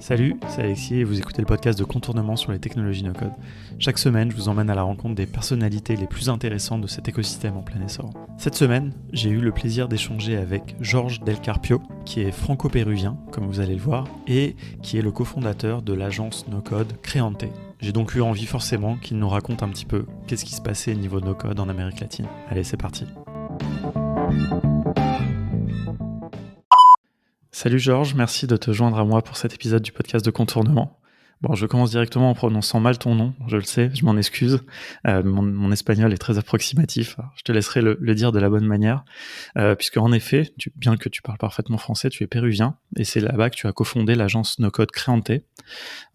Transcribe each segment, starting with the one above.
Salut, c'est Alexis et vous écoutez le podcast de Contournement sur les technologies no-code. Chaque semaine, je vous emmène à la rencontre des personnalités les plus intéressantes de cet écosystème en plein essor. Cette semaine, j'ai eu le plaisir d'échanger avec Georges Del Carpio, qui est franco-péruvien, comme vous allez le voir, et qui est le cofondateur de l'agence no-code Creante. J'ai donc eu envie forcément qu'il nous raconte un petit peu qu'est-ce qui se passait niveau no-code en Amérique latine. Allez, c'est parti. Salut Georges, merci de te joindre à moi pour cet épisode du podcast de Contournement. Bon, je commence directement en prononçant mal ton nom, je le sais, je m'en excuse. Mon espagnol est très approximatif, alors je te laisserai le dire de la bonne manière, puisque en effet, bien que tu parles parfaitement français, tu es péruvien, et c'est là-bas que tu as cofondé l'agence no-code Creante.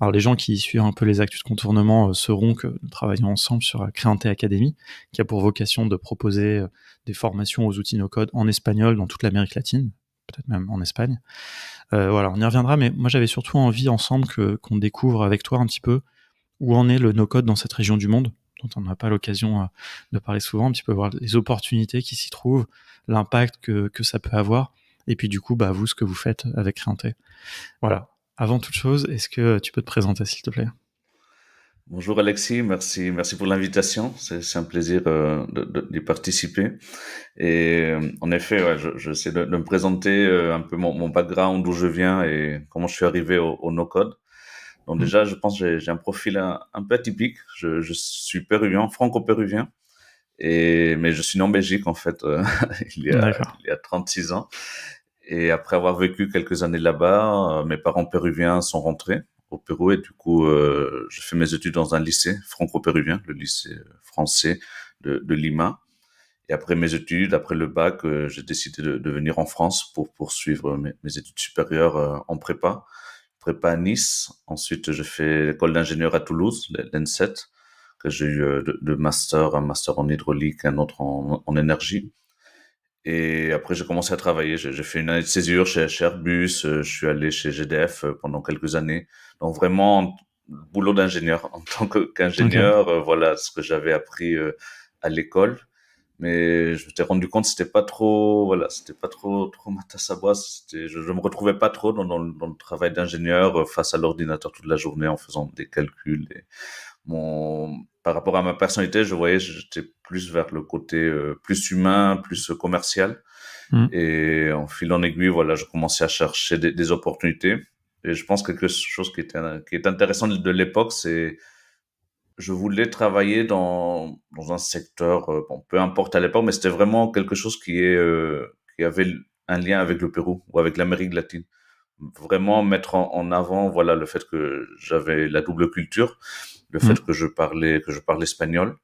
Alors les gens qui suivent un peu les actus de Contournement sauront que nous travaillons ensemble sur la Creante Academy, qui a pour vocation de proposer des formations aux outils no-code en espagnol dans toute l'Amérique latine, peut-être même en Espagne. Voilà, on y reviendra, mais moi j'avais surtout envie ensemble qu'on découvre avec toi un petit peu où en est le no-code dans cette région du monde, dont on n'a pas l'occasion de parler souvent, un petit peu voir les opportunités qui s'y trouvent, l'impact que ça peut avoir, et puis du coup, vous, ce que vous faites avec Creante. Voilà. Avant toute chose, est-ce que tu peux te présenter, s'il te plaît ? Bonjour Alexis, merci pour l'invitation. C'est un plaisir d'y participer. Et en effet, ouais, je sais de me présenter un peu mon background, d'où je viens et comment je suis arrivé au no-code. Donc déjà, je pense que j'ai un profil un peu atypique. Je suis péruvien, franco-péruvien, mais je suis né en Belgique en fait il y a 36 ans. Et après avoir vécu quelques années là-bas, mes parents péruviens sont rentrés au Pérou et du coup, j'ai fait mes études dans un lycée franco-péruvien, le lycée français de Lima. Et après mes études, après le bac, j'ai décidé de venir en France pour poursuivre mes études supérieures en prépa à Nice. Ensuite, j'ai fait l'école d'ingénieur à Toulouse, l'ENSET, que j'ai eu un master en hydraulique, un autre en énergie. Et après, j'ai commencé à travailler. J'ai fait une année de césure chez Airbus. Je suis allé chez GDF pendant quelques années. Donc vraiment, boulot d'ingénieur. En tant qu'ingénieur, voilà ce que j'avais appris à l'école. Mais je m'étais rendu compte que c'était pas trop ma tasse à boire. Je me retrouvais pas trop dans le travail d'ingénieur face à l'ordinateur toute la journée en faisant des calculs. Par rapport à ma personnalité, je voyais que j'étais plus vers le côté plus humain, plus commercial. Et en fil en aiguille, voilà, je commençais à chercher des opportunités. Et je pense que quelque chose qui est intéressant de l'époque, c'est je voulais travailler dans un secteur, bon, peu importe à l'époque, mais c'était vraiment quelque chose qui avait un lien avec le Pérou ou avec l'Amérique latine. Vraiment mettre en avant, voilà, le fait que j'avais la double culture, le fait que je parlais espagnol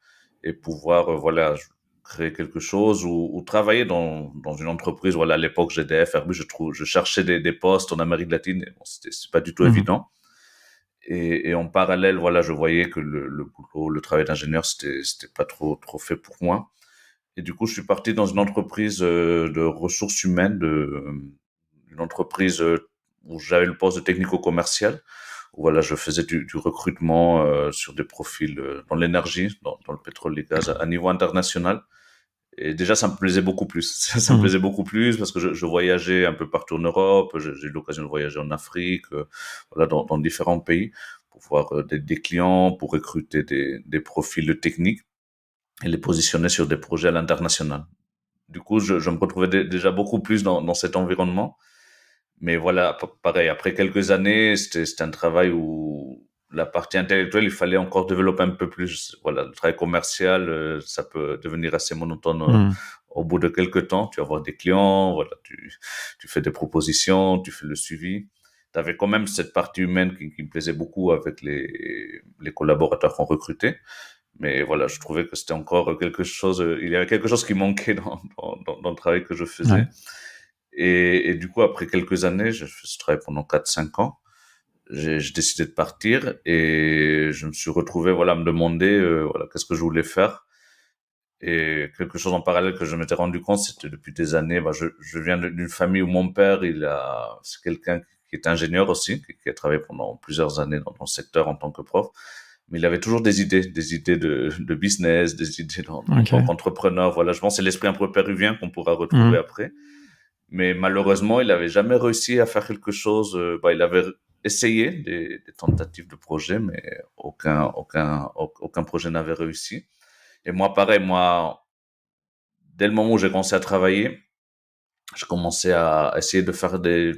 et pouvoir, voilà, créer quelque chose ou travailler dans une entreprise. Voilà, à l'époque, GDF, Airbus, je cherchais des postes en Amérique latine et bon, c'est pas du tout évident. Et en parallèle, voilà, je voyais que le boulot, le travail d'ingénieur, c'était pas trop fait pour moi. Et du coup, je suis parti dans une entreprise de ressources humaines, une entreprise où j'avais le poste de technico-commercial. Où, voilà, je faisais du recrutement sur des profils dans l'énergie, dans le pétrole et gaz à niveau international. Et déjà, ça me plaisait beaucoup plus. Ça me plaisait beaucoup plus parce que je voyageais un peu partout en Europe. J'ai eu l'occasion de voyager en Afrique, voilà, dans différents pays pour voir des clients, pour recruter des profils techniques et les positionner sur des projets à l'international. Du coup, je me retrouvais déjà beaucoup plus dans cet environnement. Mais voilà, pareil, après quelques années, c'était un travail où la partie intellectuelle, il fallait encore développer un peu plus. Voilà, le travail commercial, ça peut devenir assez monotone au bout de quelques temps. Tu vas voir des clients, voilà, tu fais des propositions, tu fais le suivi. Tu avais quand même cette partie humaine qui me plaisait beaucoup avec les collaborateurs qu'on recrutait. Mais voilà, je trouvais que c'était encore quelque chose, il y avait quelque chose qui manquait dans le travail que je faisais. Ouais. Et du coup, après quelques années, j'ai fait ce travail pendant 4-5 ans. J'ai décidé de partir et je me suis retrouvé, voilà, à me demander, voilà, qu'est-ce que je voulais faire. Et quelque chose en parallèle que je m'étais rendu compte, c'était depuis des années, je viens d'une famille où mon père, c'est quelqu'un qui est ingénieur aussi, qui a travaillé pendant plusieurs années dans le secteur en tant que prof. Mais il avait toujours des idées de business, des idées en tant qu'entrepreneur. Voilà, je pense que c'est l'esprit un peu péruvien qu'on pourra retrouver après. Mais malheureusement, il avait jamais réussi à faire quelque chose. Il avait essayé des tentatives de projet, mais aucun projet n'avait réussi. Et moi, pareil, dès le moment où j'ai commencé à travailler, je commençais à essayer de faire des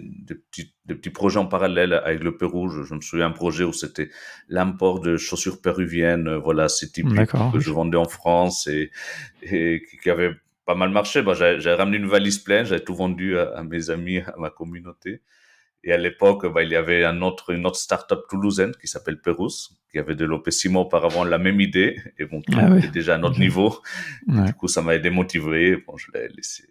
petits projets en parallèle avec le Pérou. Je me souviens d'un projet où c'était l'import de chaussures péruviennes, voilà, c'est typique D'accord, que je ok. vendais en France et qui avait pas mal marché. Bah, j'avais ramené une valise pleine, j'avais tout vendu à mes amis, à ma communauté. Et à l'époque, bah, il y avait une autre start-up toulousaine qui s'appelle Pérouse, qui avait développé 6 mois auparavant la même idée, et bon, qui Ah oui, était déjà à notre ok. niveau. Et Ouais. du coup, ça m'avait démotivé. Bon, je l'ai laissé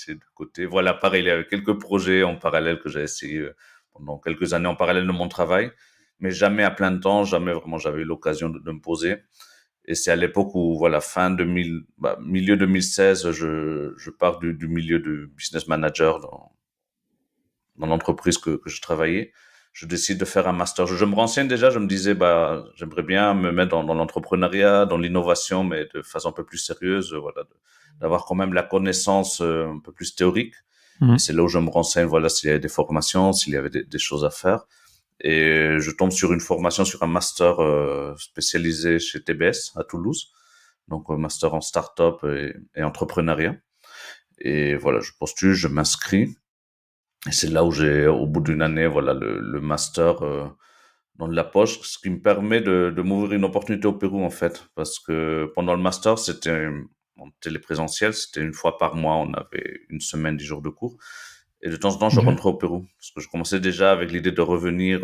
de côté. Voilà, pareil, il y avait quelques projets en parallèle que j'ai essayé pendant quelques années en parallèle de mon travail, mais jamais à plein temps, jamais vraiment j'avais eu l'occasion de me poser. Et c'est à l'époque où, voilà, milieu 2016, je pars du milieu de business manager dans l'entreprise que je travaillais. Je décide de faire un master. Je me renseigne déjà, je me disais, bah, j'aimerais bien me mettre dans l'entrepreneuriat, dans l'innovation, mais de façon un peu plus sérieuse, voilà, d'avoir quand même la connaissance un peu plus théorique. Et Mhm. c'est là où je me renseigne, voilà, s'il y avait des formations, s'il y avait des choses à faire. Et je tombe sur une formation, sur un master spécialisé chez TBS à Toulouse, donc un master en start-up et entrepreneuriat. Et voilà, je postule, je m'inscris. Et c'est là où j'ai, au bout d'une année, voilà, le master dans la poche, ce qui me permet de m'ouvrir une opportunité au Pérou, en fait. Parce que pendant le master, c'était en téléprésentiel, c'était une fois par mois, on avait une semaine, 10 jours de cours. Et de temps en temps, je Ok. rentrais au Pérou. Parce que je commençais déjà avec l'idée de revenir.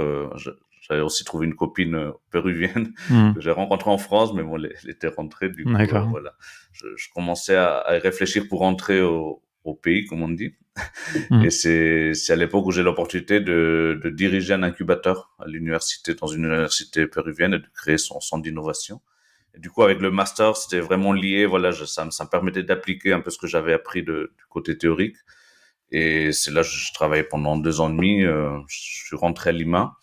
J'avais aussi trouvé une copine péruvienne que Mhm. j'ai rencontrée en France, mais bon, elle était rentrée. Du coup, D'accord. voilà. Je commençais à réfléchir pour rentrer au pays, comme on dit. Et Mhm. c'est à l'époque où j'ai l'opportunité de diriger un incubateur à l'université, dans une université péruvienne, et de créer son centre d'innovation. Et du coup, avec le master, c'était vraiment lié. Voilà, ça me permettait d'appliquer un peu ce que j'avais appris du côté théorique. Et c'est là que je travaillais pendant 2 ans et demi. Je suis rentré à Lima.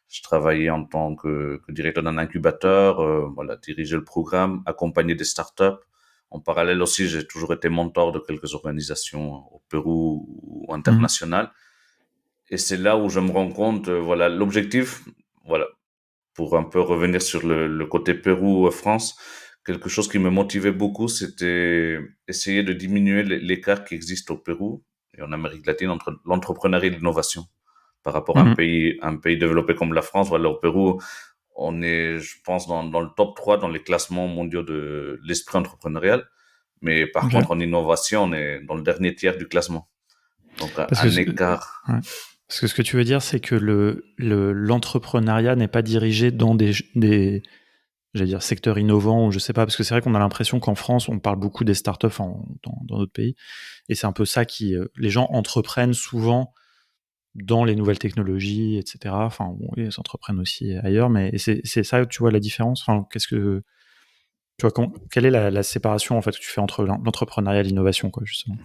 Je travaillais en tant que directeur d'un incubateur, voilà, diriger le programme, accompagner des startups. En parallèle aussi, j'ai toujours été mentor de quelques organisations au Pérou ou Mhm. internationales. Et c'est là où je me rends compte, voilà, l'objectif, voilà, pour un peu revenir sur le côté Pérou-France, quelque chose qui me motivait beaucoup, c'était essayer de diminuer l'écart qui existe au Pérou et en Amérique latine entre l'entrepreneuriat et l'innovation par rapport à Mhm. un pays développé comme la France. Voilà, au Pérou, on est, je pense, dans le top 3 dans les classements mondiaux de l'esprit entrepreneurial. Mais par contre, Ok. en innovation, on est dans le dernier tiers du classement. Donc, Parce que, un écart. ouais. Parce que ce que tu veux dire, c'est que l'entrepreneuriat n'est pas dirigé dans des j'allais dire secteurs innovants ou je sais pas, parce que c'est vrai qu'on a l'impression qu'en France, on parle beaucoup des startups dans d'autres pays, et c'est un peu ça qui, les gens entreprennent souvent dans les nouvelles technologies, etc. Enfin, bon, ils entreprennent aussi ailleurs, mais c'est ça, tu vois la différence. Enfin, tu vois, quelle est la séparation en fait que tu fais entre l'entrepreneuriat et l'innovation, quoi, justement.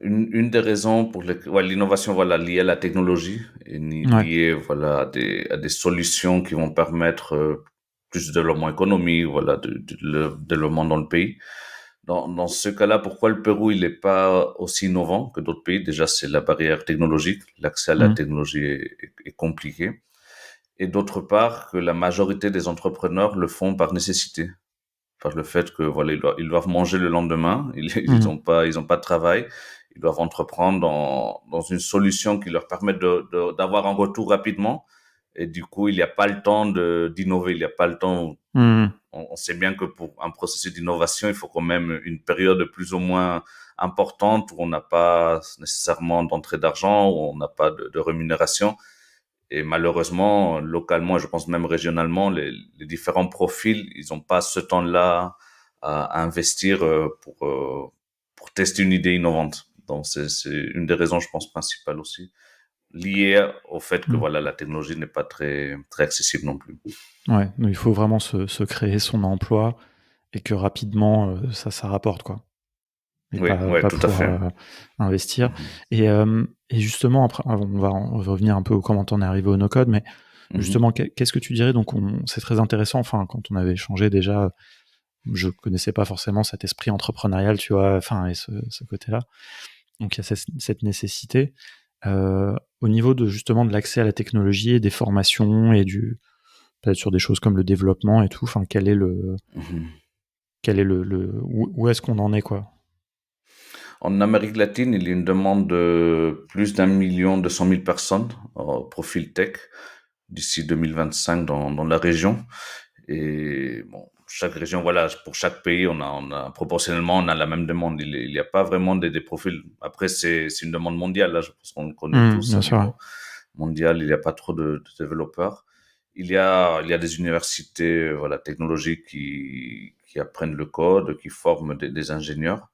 Une des raisons pour lesquelles ouais, l'innovation, voilà, liée à la technologie et Ouais. liée, voilà, à des solutions qui vont permettre plus de développement économique, voilà, le développement dans le pays. Dans ce cas-là, pourquoi le Pérou, il n'est pas aussi innovant que d'autres pays? Déjà, c'est la barrière technologique. L'accès à la Mhm. technologie est compliqué. Et d'autre part, que la majorité des entrepreneurs le font par nécessité, par le fait que voilà ils doivent manger le lendemain, Mhm. ils ont pas de travail, ils doivent entreprendre dans une solution qui leur permet d'avoir un retour rapidement, et du coup il n'y a pas le temps d'innover, il n'y a pas le temps. Mhm. On sait bien que pour un processus d'innovation il faut quand même une période plus ou moins importante où on n'a pas nécessairement d'entrée d'argent, où on n'a pas de rémunération. Et malheureusement, localement, je pense même régionalement, les différents profils, ils n'ont pas ce temps-là à investir pour tester une idée innovante. Donc, c'est une des raisons, je pense, principales aussi, liées au fait que Mhm. voilà, la technologie n'est pas très accessible non plus. Ouais, donc il faut vraiment se créer son emploi et que rapidement ça rapporte, quoi. Et Oui, ouais, pas tout à pouvoir fait. investir. Mhm. Et justement, après, on va revenir un peu comment t'en es arrivé au no-code, mais Mhm. justement, qu'est-ce que tu dirais? Donc, c'est très intéressant. Enfin, quand on avait échangé déjà, je connaissais pas forcément cet esprit entrepreneurial, tu vois, enfin, et ce côté-là. Donc, il y a cette nécessité. Au niveau de justement de l'accès à la technologie et des formations et peut-être sur des choses comme le développement et tout. Enfin, où est-ce qu'on en est, quoi? En Amérique latine, il y a une demande de plus d'1,2 million personnes au profil tech d'ici 2025 dans la région. Et bon, chaque région, voilà, pour chaque pays, proportionnellement, on a la même demande. Il y a pas vraiment des profils. Après, c'est une demande mondiale, là, je pense qu'on le connaît tous Bien au sûr. Ouais. niveau mondial. Il n'y a pas trop de développeurs. Il y a des universités, voilà, technologiques qui apprennent le code, qui forment des ingénieurs.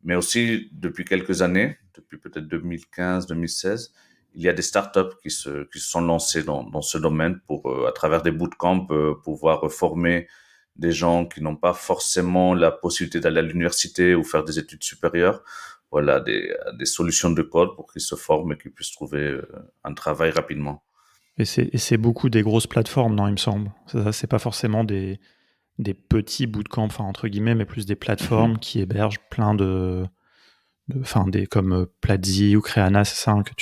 Mais aussi, depuis quelques années, depuis peut-être 2015, 2016, il y a des startups qui se sont lancées dans ce domaine pour, à travers des bootcamps, pouvoir former des gens qui n'ont pas forcément la possibilité d'aller à l'université ou faire des études supérieures. Voilà, des solutions de code pour qu'ils se forment et qu'ils puissent trouver un travail rapidement. Et c'est beaucoup des grosses plateformes, non, il me semble. C'est pas forcément des petits bootcamps, enfin, entre guillemets, mais plus des plateformes Mhm. qui hébergent plein enfin, comme Platzi ou Creana, c'est ça, hein, que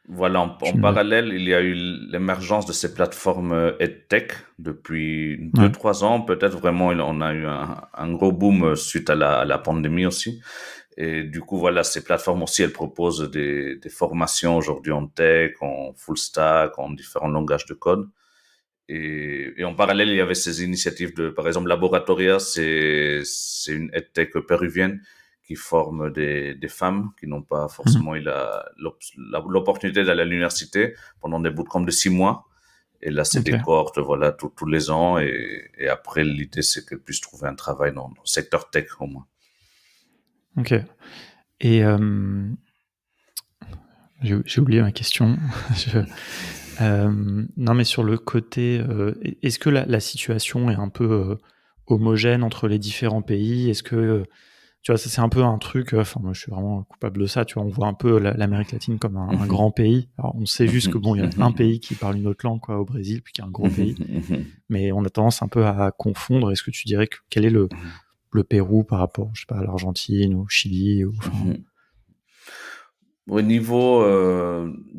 Voilà, en tu me... parallèle, il y a eu l'émergence de ces plateformes EdTech depuis deux, Ouais. trois ans. Peut-être vraiment, on a eu un gros boom suite à la pandémie aussi. Et du coup, voilà, ces plateformes aussi, elles proposent des formations aujourd'hui en tech, en full stack, en différents langages de code. Et en parallèle, il y avait ces initiatives par exemple, Laboratoria, c'est une EdTech péruvienne qui forme des femmes qui n'ont pas Mhm. forcément eu l'opportunité d'aller à l'université pendant des bootcamps de 6 mois. Et là, c'est Ok. des cohortes, voilà, tous les ans. Et après, l'idée, c'est qu'elles puissent trouver un travail dans le secteur tech, au moins. Ok. Et j'ai oublié ma question. Je- non, mais sur le côté, est-ce que la situation est un peu homogène entre les différents pays? Est-ce que, tu vois, ça c'est un peu un truc, enfin moi je suis vraiment coupable de ça, tu vois, on voit un peu l'Amérique latine comme un Mhm. grand pays. Alors on sait juste que Mhm. bon, il y a un Mhm. pays qui parle une autre langue, quoi, au Brésil, puis qu'il y a un gros pays, Mhm. mais on a tendance un peu à confondre. Est-ce que tu dirais que quel est le Pérou par rapport, je sais pas, à l'Argentine ou au Chili ou enfin. Mhm. Au niveau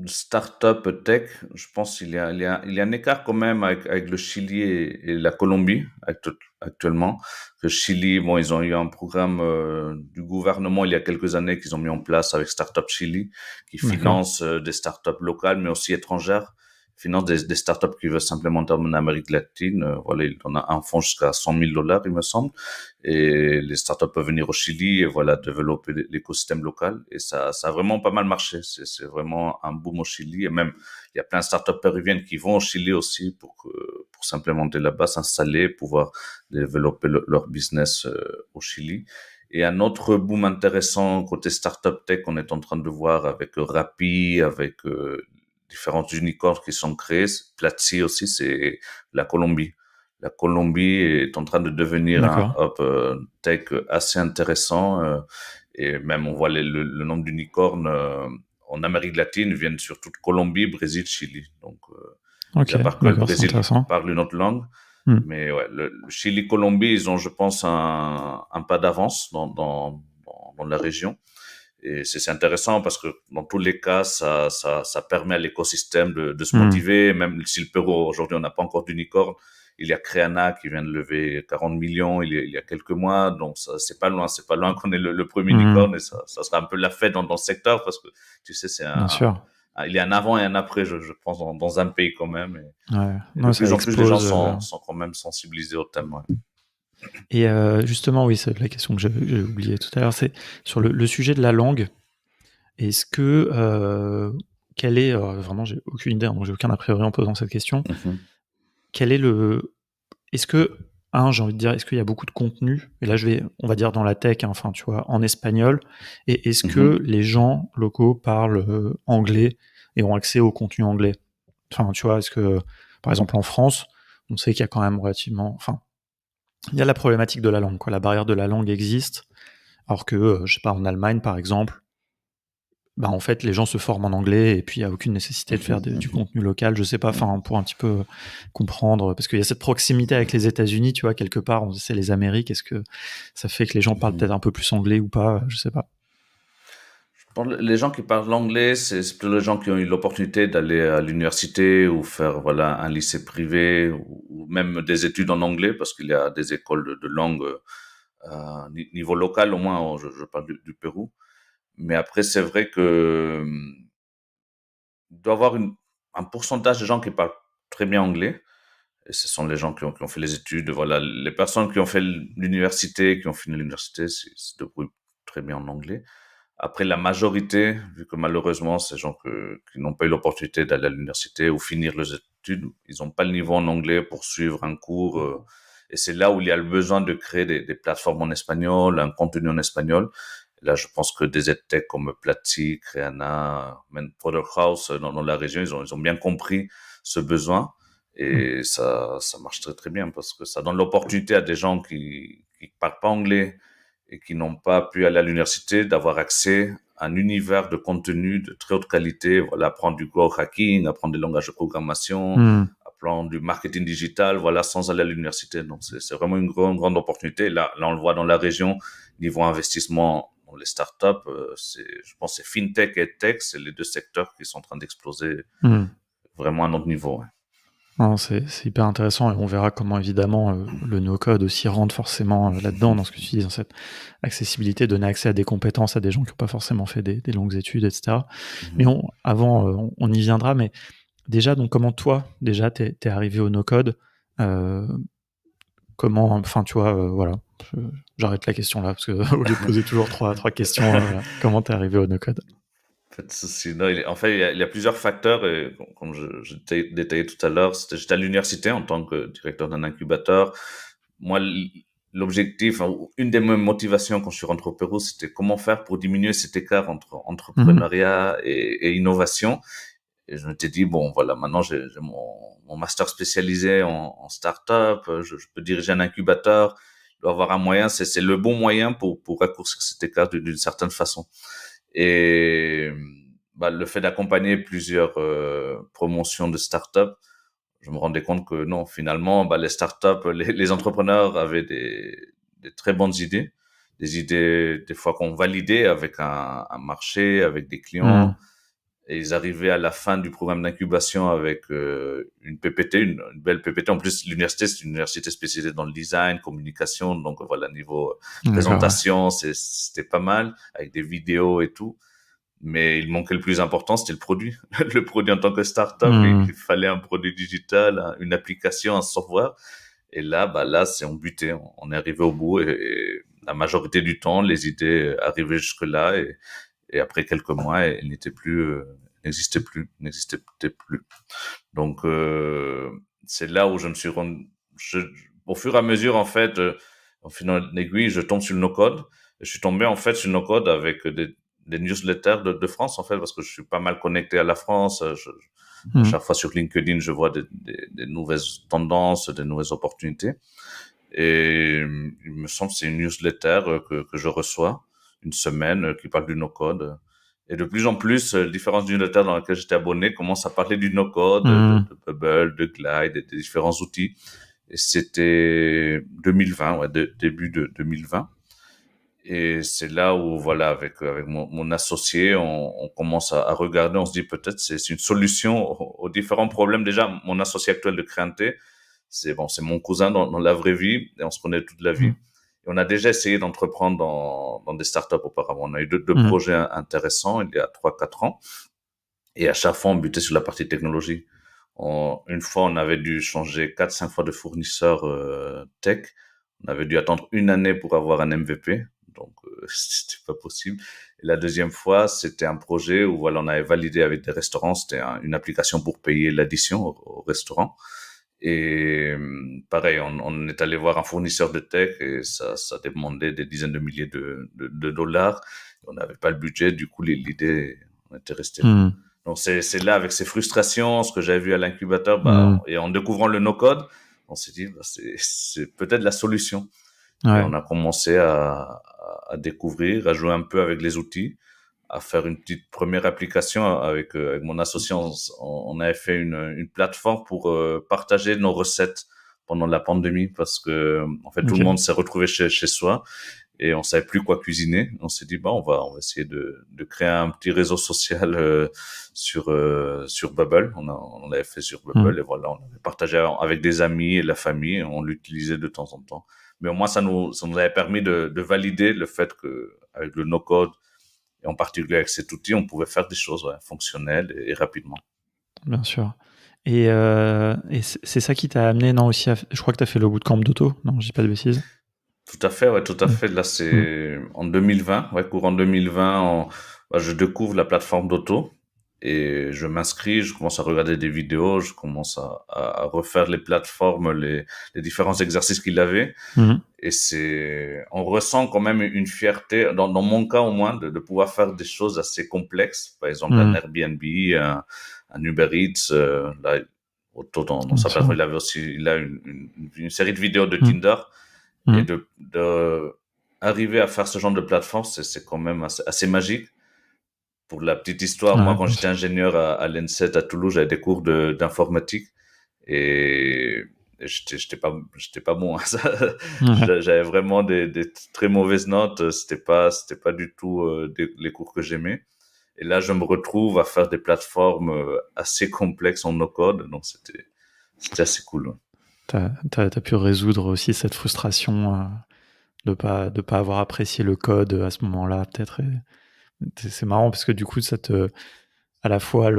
start-up tech, je pense qu'il y a un écart quand même avec le Chili et la Colombie actuellement. Le Chili, bon, ils ont eu un programme du gouvernement il y a quelques années qu'ils ont mis en place avec Startup Chili, qui D'accord. finance des startups locales mais aussi étrangères, finance des startups qui veulent s'implémenter en Amérique latine. Voilà, on a un fonds jusqu'à $100,000, il me semble. Et les startups peuvent venir au Chili et voilà, développer l'écosystème local. Et ça a vraiment pas mal marché. C'est vraiment un boom au Chili. Et même, il y a plein de startups péruviennes qui vont au Chili aussi pour s'implémenter là-bas, s'installer, pouvoir développer leur business au Chili. Et un autre boom intéressant côté startup tech qu'on est en train de voir avec Rappi, avec différentes unicorns qui sont créées, Platzi aussi, c'est la Colombie. La Colombie est en train de devenir un D'accord. hub tech assez intéressant et même on voit le nombre d'unicornes en Amérique latine viennent surtout de Colombie, Brésil, Chili. Donc, mis Ok, à part que le d'accord, c'est Brésil intéressant. parle une autre langue, Hmm. mais ouais, le Chili, Colombie, ils ont, je pense, un pas d'avance dans la région. Et c'est intéressant parce que dans tous les cas, ça permet à l'écosystème de se Hmm. motiver. Même si le Pérou, aujourd'hui, on n'a pas encore d'unicorne, il y a Creana qui vient de lever 40 millions il y a quelques mois. Donc, c'est pas loin qu'on ait le premier Hmm. unicorne et ça sera un peu la fête dans le secteur parce que, tu sais, Bien sûr. il y a un avant et un après, je pense, dans un pays quand même. Ouais. Et Non, de ça plus en plus, les gens explose. sont quand même sensibilisés au thème. Ouais. Et justement, oui, c'est la question que j'ai oubliée tout à l'heure, c'est sur le sujet de la langue. Est-ce que quel est vraiment, j'ai aucune idée, hein, donc j'ai aucun a priori en posant cette question. Mhm. Quel est est-ce que j'ai envie de dire, est-ce qu'il y a beaucoup de contenu? Et là, on va dire dans la tech, hein, enfin, tu vois, en espagnol. Et est-ce que Mhm. les gens locaux parlent anglais et ont accès au contenu anglais? Enfin, tu vois, est-ce que, par exemple, en France, on sait qu'il y a quand même relativement, enfin, il y a la problématique de la langue, quoi. La barrière de la langue existe, alors que, je sais pas, en Allemagne, par exemple, bah, en fait, les gens se forment en anglais et puis il y a aucune nécessité de faire Mhm. du Mhm. contenu local. Je sais pas, enfin, Mhm. pour un petit peu comprendre, parce qu'il y a cette proximité avec les États-Unis, tu vois, quelque part, c'est les Amériques. Est-ce que ça fait que les gens parlent peut-être Mhm. un peu plus anglais ou pas? Je sais pas. Pour les gens qui parlent l'anglais, c'est plutôt les gens qui ont eu l'opportunité d'aller à l'université ou faire voilà un lycée privé ou même des études en anglais parce qu'il y a des écoles de langue niveau local au moins. Je parle du Pérou, mais après c'est vrai que il doit y avoir un pourcentage de gens qui parlent très bien anglais. Et ce sont les gens qui ont fait les études. Voilà, les personnes qui ont fait l'université, qui ont fini l'université, se débrouillent très bien en anglais. Après, la majorité, vu que malheureusement, ces gens qui n'ont pas eu l'opportunité d'aller à l'université ou finir leurs études, ils n'ont pas le niveau en anglais pour suivre un cours. Et c'est là où il y a le besoin de créer des plateformes en espagnol, un contenu en espagnol. Et là, je pense que des edtech comme Platzi, Creana, même Product House dans la région, ils ont bien compris ce besoin. Hmm. Et ça marche très très bien parce que ça donne l'opportunité à des gens qui parlent pas anglais et qui n'ont pas pu aller à l'université d'avoir accès à un univers de contenu de très haute qualité. Voilà, apprendre du growth hacking, apprendre des langages de programmation, Hmm. apprendre du marketing digital, voilà, sans aller à l'université. Donc, c'est vraiment une grande opportunité. Là, on le voit dans la région, niveau investissement dans les startups, je pense que c'est FinTech et Tech, c'est les deux secteurs qui sont en train d'exploser Hmm. vraiment à un autre niveau. Ouais. Non, c'est hyper intéressant et on verra comment évidemment le no-code aussi rentre forcément là-dedans, dans ce que tu dis, dans cette accessibilité, donner accès à des compétences à des gens qui n'ont pas forcément fait des longues études, etc. Mais Mhm. on y viendra, mais déjà, donc comment toi, déjà, t'es arrivé au no-code euh, comment, enfin, tu vois, voilà, j'arrête la question là, parce que au lieu de poser toujours trois questions, voilà. Comment t'es arrivé au no-code? Pas de souci. Non, en fait, il y a plusieurs facteurs. Et, comme je t'ai détaillé tout à l'heure, j'étais à l'université en tant que directeur d'un incubateur. Moi, l'objectif, enfin, une des motivations quand je suis rentré au Pérou, c'était comment faire pour diminuer cet écart entre Mhm. entrepreneuriat et innovation. Et je m'étais dit, bon, voilà, maintenant j'ai mon master spécialisé en start-up, je peux diriger un incubateur, il dois avoir un moyen, c'est le bon moyen pour raccourcir cet écart d'une certaine façon. Et bah, le fait d'accompagner plusieurs promotions de start-up, je me rendais compte que non, finalement, bah, les startups, les entrepreneurs avaient des très bonnes idées, des idées des fois qu'on validait avec un marché, avec des Mhm. clients, et ils arrivaient à la fin du programme d'incubation avec une PPT, une belle PPT. En plus, l'université, c'est une université spécialisée dans le design, communication. Donc voilà, niveau D'accord, ouais. présentation, c'était pas mal, avec des vidéos et tout. Mais il manquait le plus important, c'était le produit. Le produit en tant que startup, Mhm. il fallait un produit digital, une application, un software. Et là, bah là, c'est on butait, on est arrivé au bout et la majorité du temps, les idées arrivaient jusque là et après quelques mois, elles n'existaient plus. Donc c'est là où je me suis rendu, au fur et à mesure en fait, en fil en aiguille, je tombe sur le no-code. Je suis tombé en fait sur le no-code avec des newsletters de France en fait parce que je suis pas mal connecté à la France. À Mhm. chaque fois sur LinkedIn, je vois des nouvelles tendances, des nouvelles opportunités. Et il me semble que c'est une newsletter que je reçois une semaine qui parle du no-code. Et de plus en plus, différents newsletters dans lesquels j'étais abonné commencent à parler du no-code, Mhm. de Bubble, de Glide, et des différents outils. Et c'était 2020, ouais, début de 2020. Et c'est là où, voilà, avec mon associé, on commence à regarder, on se dit peut-être c'est une solution aux différents problèmes. Déjà, mon associé actuel de Créanté, c'est bon, c'est mon cousin dans la vraie vie et on se connaît toute la vie. Mhm. Et on a déjà essayé d'entreprendre dans des startups auparavant. On a eu deux Mhm. projets intéressants il y a 3 4 ans et à chaque fois on butait sur la partie technologie. Une fois, on avait dû changer 4 5 fois de fournisseur tech. On avait dû attendre une année pour avoir un MVP. Donc, c'était pas possible. Et la deuxième fois, c'était un projet où, voilà, on avait validé avec des restaurants. C'était une application pour payer l'addition au restaurant. Et pareil, on est allé voir un fournisseur de tech et ça demandait des dizaines de milliers de dollars. On n'avait pas le budget, du coup l'idée on était resté là. Mhm. Donc c'est là avec ces frustrations, ce que j'avais vu à l'incubateur, bah Mhm. et en découvrant le no-code, on s'est dit bah, c'est peut-être la solution. Et Ouais. on a commencé à découvrir, à jouer un peu avec les outils, à faire une petite première application avec mon associé. On avait fait une plateforme pour partager nos recettes pendant la pandémie parce que en fait tout le Ok. monde s'est retrouvé chez soi et on savait plus quoi cuisiner. On s'est dit, on va essayer de créer un petit réseau social sur Bubble. On l'avait fait sur Bubble, et voilà, on avait partagé avec des amis et la famille. On l'utilisait de temps en temps. Mais au moins, ça nous avait permis de valider le fait que avec le no-code, et en particulier avec cet outil, on pouvait faire des choses fonctionnelles et rapidement. Bien sûr. Et c'est ça qui t'a amené, non, aussi je crois que tu as fait le bootcamp d'auto, non, je dis pas de bêtises. Tout à fait, ouais, tout à fait. Là, c'est en 2020, ouais, courant 2020, je découvre la plateforme d'auto et je m'inscris, je commence à regarder des vidéos, je commence à refaire les plateformes, les différents exercices qu'il avait. Et on ressent quand même une fierté, dans mon cas au moins, de pouvoir faire des choses assez complexes. Par exemple, un Airbnb, un Uber Eats, là, Otto, dans sa plateforme, il a une série de vidéos de Tinder. Et de arriver à faire ce genre de plateforme, c'est quand même assez magique. Pour la petite histoire, moi, quand j'étais ingénieur à l'ENSET à Toulouse, j'avais des cours d'informatique et j'étais pas bon à ça. J'avais vraiment des très mauvaises notes. C'était pas du tout les cours que j'aimais. Et là, je me retrouve à faire des plateformes assez complexes en no-code. Donc, c'était assez cool. T'as pu résoudre aussi cette frustration de pas avoir apprécié le code à ce moment-là, peut-être. C'est marrant parce que du coup, à la fois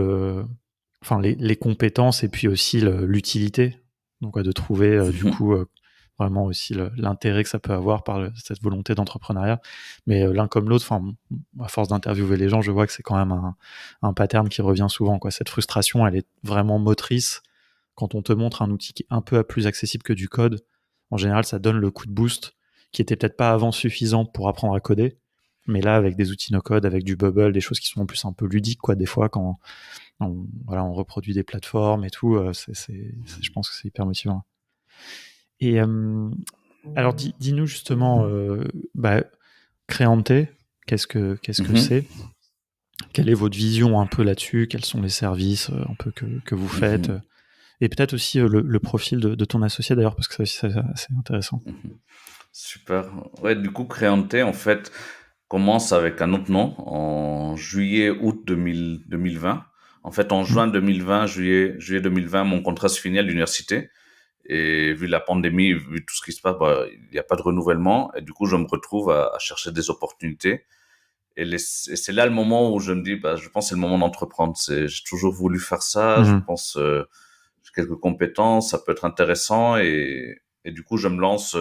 les compétences et puis aussi l'utilité. Donc, de trouver du coup vraiment aussi l'intérêt que ça peut avoir par cette volonté d'entrepreneuriat. Mais l'un comme l'autre, à force d'interviewer les gens, je vois que c'est quand même un pattern qui revient souvent, quoi. Cette frustration, elle est vraiment motrice. Quand on te montre un outil qui est un peu plus accessible que du code, en général, ça donne le coup de boost qui était peut-être pas avant suffisant pour apprendre à coder. Mais là, avec des outils no-code, avec du Bubble, des choses qui sont en plus un peu ludiques, quoi, des fois, quand on reproduit des plateformes et tout, je pense que c'est hyper motivant. Et alors, dis-nous justement, Créante, qu'est-ce que c'est? Quelle est votre vision un peu là-dessus? Quels sont les services un peu que vous faites? Et peut-être aussi le profil de ton associé d'ailleurs, parce que ça aussi, c'est intéressant. Super. Ouais, du coup, Créante, en fait, commence avec un autre nom en juillet-août 2020. En fait, en juin 2020, juillet 2020, mon contrat se finit à l'université. Et vu la pandémie, vu tout ce qui se passe, il n'y a pas de renouvellement. Et du coup, je me retrouve à chercher des opportunités. Et c'est là le moment où je me dis, je pense que c'est le moment d'entreprendre. J'ai toujours voulu faire ça. Je pense, j'ai quelques compétences, ça peut être intéressant. Et du coup, je me lance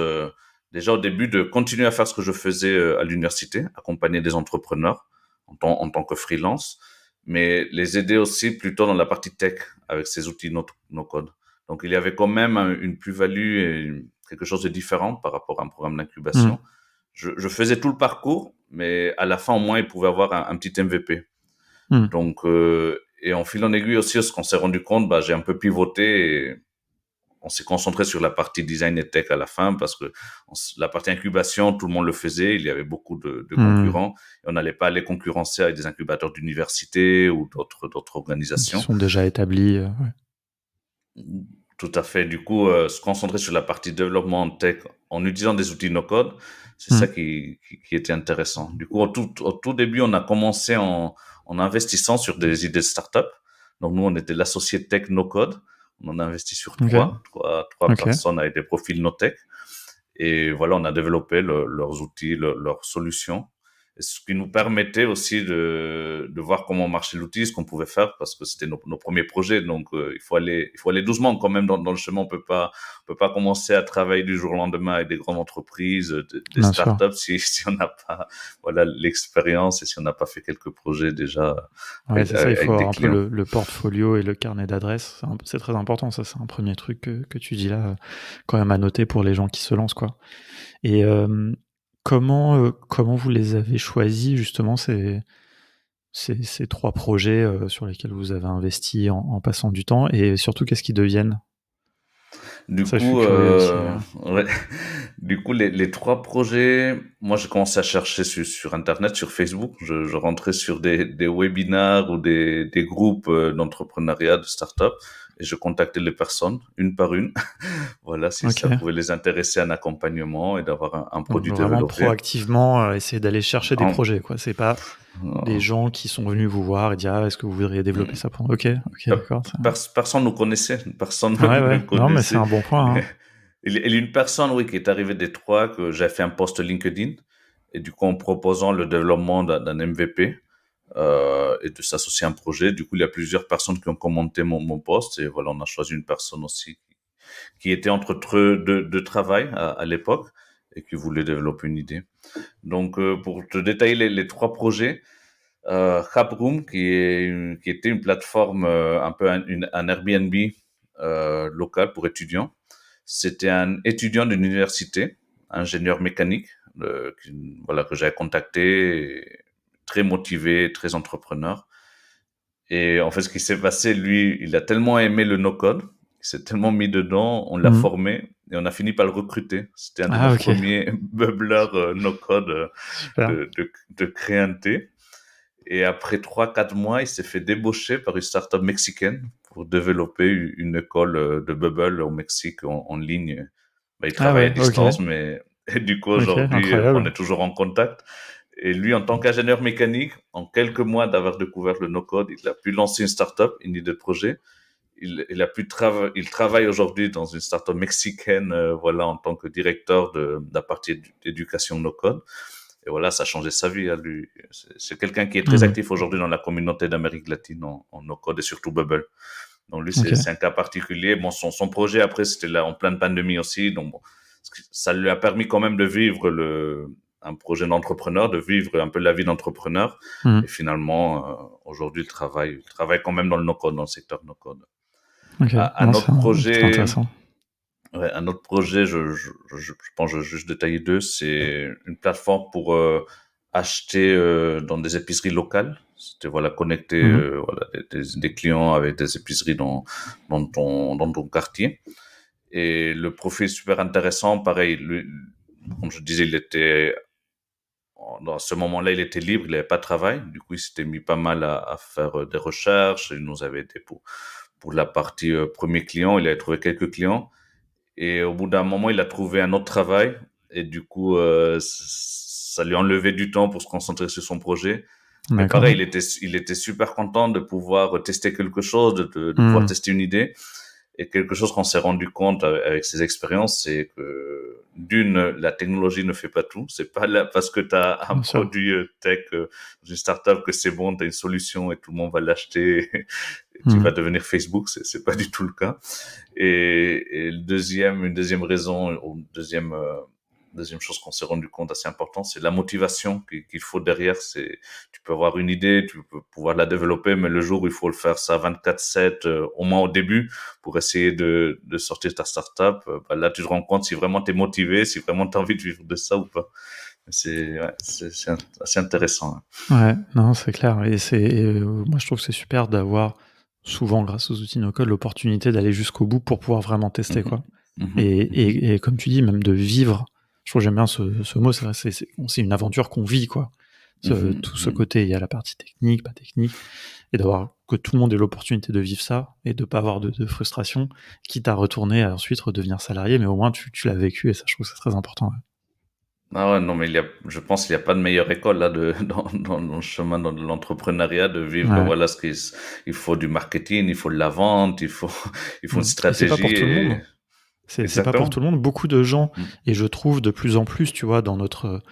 déjà au début de continuer à faire ce que je faisais à l'université, accompagner des entrepreneurs en tant que freelance, mais les aider aussi plutôt dans la partie tech avec ces outils no code. Donc, il y avait quand même une plus-value et quelque chose de différent par rapport à un programme d'incubation. Je faisais tout le parcours, mais à la fin, au moins, il pouvait avoir un petit MVP. Donc, et en fil en aiguille aussi, ce qu'on s'est rendu compte, j'ai un peu pivoté et on s'est concentré sur la partie design et tech à la fin parce que la partie incubation, tout le monde le faisait. Il y avait beaucoup de concurrents et on n'allait pas aller concurrencer avec des incubateurs d'université ou d'autres organisations. Qui sont déjà établis. Ouais. Tout à fait. Du coup, se concentrer sur la partie développement tech en utilisant des outils no-code, c'est ça qui était intéressant. Du coup, au tout début, on a commencé en investissant sur des idées de start-up. Donc, nous, on était l'associé tech no-code. On en a investi sur trois personnes avec des profils no-tech. Et voilà, on a développé leurs outils, leurs solutions. Et ce qui nous permettait aussi de voir comment marchait l'outil, ce qu'on pouvait faire, parce que c'était nos premiers projets. Donc, il faut aller doucement quand même dans le chemin. On peut pas commencer à travailler du jour au lendemain avec des grandes entreprises, des startups, si on n'a pas, l'expérience et si on n'a pas fait quelques projets déjà. Ouais, c'est ça, il faut avoir un peu le portfolio et le carnet d'adresses. C'est très important, ça. C'est un premier truc que tu dis là, quand même à noter pour les gens qui se lancent, quoi. Et comment vous les avez choisis, justement, ces 3 projets sur lesquels vous avez investi en passant du temps, et surtout, qu'est-ce qu'ils deviennent? Du ça, coup, aussi, du coup, les 3 projets, moi, j'ai commencé à chercher sur Internet, sur Facebook. Je rentrais sur des webinars ou des groupes d'entrepreneuriat, de start-up. et je contactais les personnes une par une. Voilà, si Ok. ça pouvait les intéresser à un accompagnement et d'avoir un Donc produit vraiment développé. proactivement essayer d'aller chercher des En- projets, quoi. C'est pas des gens qui sont venus vous voir et dire ah, est-ce que vous voudriez développer ça pour... Ok, ok, d'accord. Personne nous connaissait, personne Ouais, me ouais. Non, mais c'est connaissait. un bon point, hein. Il y a une personne, oui, qui est arrivée des trois, que j'ai fait un post LinkedIn, et du coup, en proposant le développement d'un MVP, et de s'associer à un projet. Du coup, il y a plusieurs personnes qui ont commenté mon post, et voilà, on a choisi une personne aussi qui était entre deux travail à l'époque, et qui voulait développer une idée. Donc, pour te détailler les trois projets, Hubroom, qui était une plateforme, un peu un Airbnb local pour étudiants. C'était un étudiant d'une université, ingénieur mécanique, voilà, que j'avais contacté, très motivé, très entrepreneur. Et en fait, ce qui s'est passé, lui, il a tellement aimé le no-code, il s'est tellement mis dedans, on l'a Mhm. formé et on a fini par le recruter. C'était un de nos Ah, ok. premiers bubblers no-code Super. de Créanté. Et après 3, 4 mois, il s'est fait débaucher par une startup mexicaine pour développer une école de Bubble au Mexique en ligne. Bah, il Ah travaille à ouais, ok. distance, mais et du coup, Ok, aujourd'hui, on incroyable. est toujours en contact. Et lui, en tant qu'ingénieur mécanique, en quelques mois d'avoir découvert le no-code, il a pu lancer une startup, une idée de projet. Il travaille aujourd'hui dans une startup mexicaine, voilà, en tant que directeur de la partie d'éducation no-code. Et voilà, ça a changé sa vie à lui. C'est quelqu'un qui est très Mhm. actif aujourd'hui dans la communauté d'Amérique latine en no-code et surtout Bubble. Donc lui, Ok. c'est un cas particulier. Bon, son projet après, c'était là en pleine pandémie aussi. Donc bon, ça lui a permis quand même de vivre un projet d'entrepreneur, de vivre un peu la vie d'entrepreneur. Et Mhm. finalement, aujourd'hui, il travaille quand même dans le no-code, dans le secteur no-code. Ok. Un Non, autre c'est projet, intéressant. ouais, un autre projet, je pense que je vais juste détailler deux, c'est une plateforme pour acheter dans des épiceries locales. C'était voilà connecter Mhm. voilà, des clients avec des épiceries dans ton quartier. Et le profil super intéressant, pareil, lui, comme je disais, il était dans ce moment-là, il était libre, il n'avait pas de travail. Du coup, il s'était mis pas mal à faire des recherches. Il nous avait aidé pour la partie premier client. Il avait trouvé quelques clients. Et au bout d'un moment, il a trouvé un autre travail. Et du coup, ça lui a enlevé du temps pour se concentrer sur son projet. Mais D'accord. pareil, il était super content de pouvoir tester quelque chose, de pouvoir Mhm. tester une idée. Et quelque chose qu'on s'est rendu compte avec ces expériences, c'est que d'une, la technologie ne fait pas tout. C'est pas là parce que tu as un Bien sûr. produit tech dans une startup que c'est bon, tu as une solution et tout le monde va l'acheter et tu vas Mhm. devenir Facebook. C'est pas du tout le cas. Et une deuxième raison, ou deuxième chose qu'on s'est rendu compte assez important, c'est la motivation qu'il faut derrière. Tu peux avoir une idée, tu peux pouvoir la développer, mais le jour où il faut le faire ça 24/7, au moins au début, pour essayer de sortir ta startup, bah là, tu te rends compte si vraiment tu es motivé, si vraiment tu as envie de vivre de ça ou pas. C'est assez intéressant. Ouais, non, c'est clair. Et moi, je trouve que c'est super d'avoir, souvent, grâce aux outils no-code, l'opportunité d'aller jusqu'au bout pour pouvoir vraiment tester, Mhm, quoi. mhm, mhm, Et comme tu dis, même de vivre. Je trouve que j'aime bien ce mot. C'est vrai, c'est une aventure qu'on vit, quoi. mhm, Tout ce mhm. côté, il y a la partie technique, pas technique, et d'avoir que tout le monde ait l'opportunité de vivre ça et de pas avoir de frustration, quitte à retourner à ensuite redevenir salarié, mais au moins tu l'as vécu et ça, je trouve que c'est très important. Ouais. Ah ouais, non, mais je pense qu'il n'y a pas de meilleure école là dans le chemin de l'entrepreneuriat de vivre. Ouais. Voilà il faut du marketing, il faut de la vente, il faut une Et c'est pas stratégie pour tout le et monde. C'est pas pour exactement. tout le monde. Beaucoup de gens, Mm. et je trouve de plus en plus, tu vois, dans notre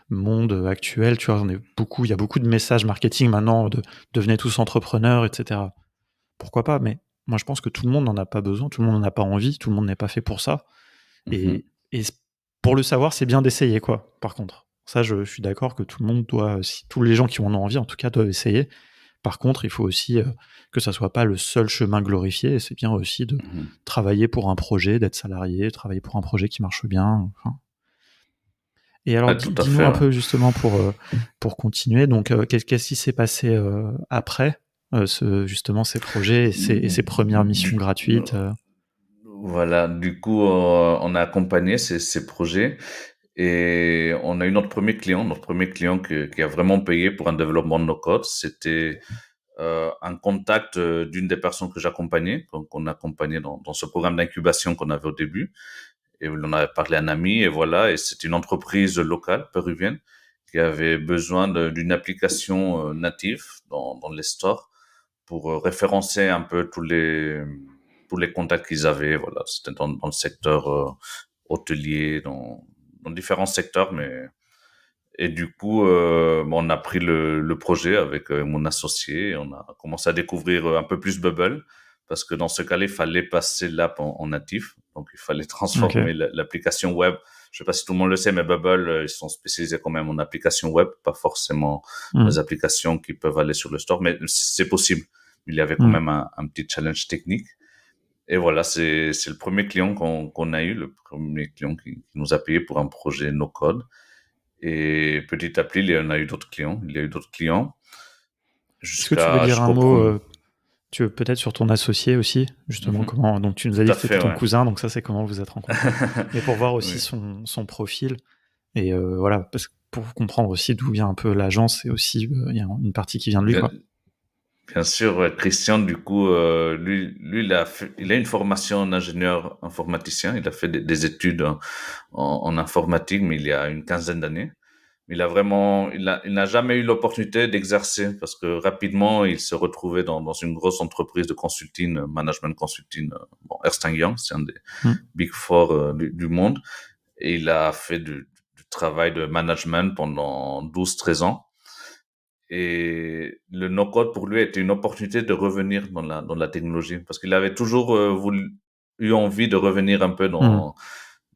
monde actuel, tu vois, il y a beaucoup de messages marketing maintenant de devenez tous entrepreneurs, etc. Pourquoi pas? Mais moi, je pense que tout le monde n'en a pas besoin, tout le monde n'en a pas envie, tout le monde n'est pas fait pour ça. Mhm. Et pour le savoir, c'est bien d'essayer, quoi. Par contre, ça, je suis d'accord que tout le monde doit, si tous les gens qui en ont envie, en tout cas, doivent essayer. Par contre, il faut aussi que ça soit pas le seul chemin glorifié. Et c'est bien aussi de Mhm. travailler pour un projet, d'être salarié, travailler pour un projet qui marche bien. Enfin. Et alors, Ouais, tout à dis-nous fait. un Ouais. peu justement pour continuer. Donc, qu'est-ce qui s'est passé après justement ces projets et ces premières missions Du- gratuites voilà, du coup, on a accompagné ces projets et on a eu notre premier client qui a vraiment payé pour un développement de nos codes. C'était un contact d'une des personnes que j'accompagnais, qu'on accompagnait dans ce programme d'incubation qu'on avait au début. Et on avait parlé à un ami, et voilà, et c'est une entreprise locale péruvienne qui avait besoin d'une application native dans les stores pour référencer un peu tous les contacts qu'ils avaient. Voilà, c'était dans le secteur hôtelier, dans différents secteurs, mais et du coup, bon, on a pris le projet avec mon associé et on a commencé à découvrir un peu plus Bubble parce que dans ce cas-là, il fallait passer l'app en natif. Donc, il fallait Ok. transformer l'application web. Je sais pas si tout le monde le sait, mais Bubble, ils sont spécialisés quand même en application web, pas forcément les Hmm. applications qui peuvent aller sur le store, mais c'est possible. Il y avait quand Hmm. même un petit challenge technique. Et voilà, c'est le premier client qu'on a eu, le premier client qui nous a payé pour un projet no code. Et petit à petit, il y en a eu d'autres clients. Il y a eu d'autres clients Est-ce que tu veux dire un jusqu'au mot, premier. tu veux peut-être sur ton associé aussi, justement, Mhm. comment, donc tu nous as Tout dit à que c'était fait, ton ouais. cousin, donc ça c'est comment vous êtes rencontrés. Mais pour voir aussi Oui. son profil, et voilà, parce que pour comprendre aussi d'où vient un peu l'agence, et aussi, il y a une partie qui vient de lui, Bien, quoi. bien sûr, ouais. Christian, du coup, lui, il a une formation en ingénieur informaticien. Il a fait des études en informatique, mais il y a une quinzaine d'années. Il n'a jamais eu l'opportunité d'exercer parce que rapidement, il se retrouvait dans une grosse entreprise de consulting, management consulting, bon, Ernst Young, c'est un des Hmm. Big Four du monde. Et il a fait du travail de management pendant 12 13 ans. Et le no-code, pour lui, était une opportunité de revenir dans la technologie parce qu'il avait toujours eu envie de revenir un peu Hmm.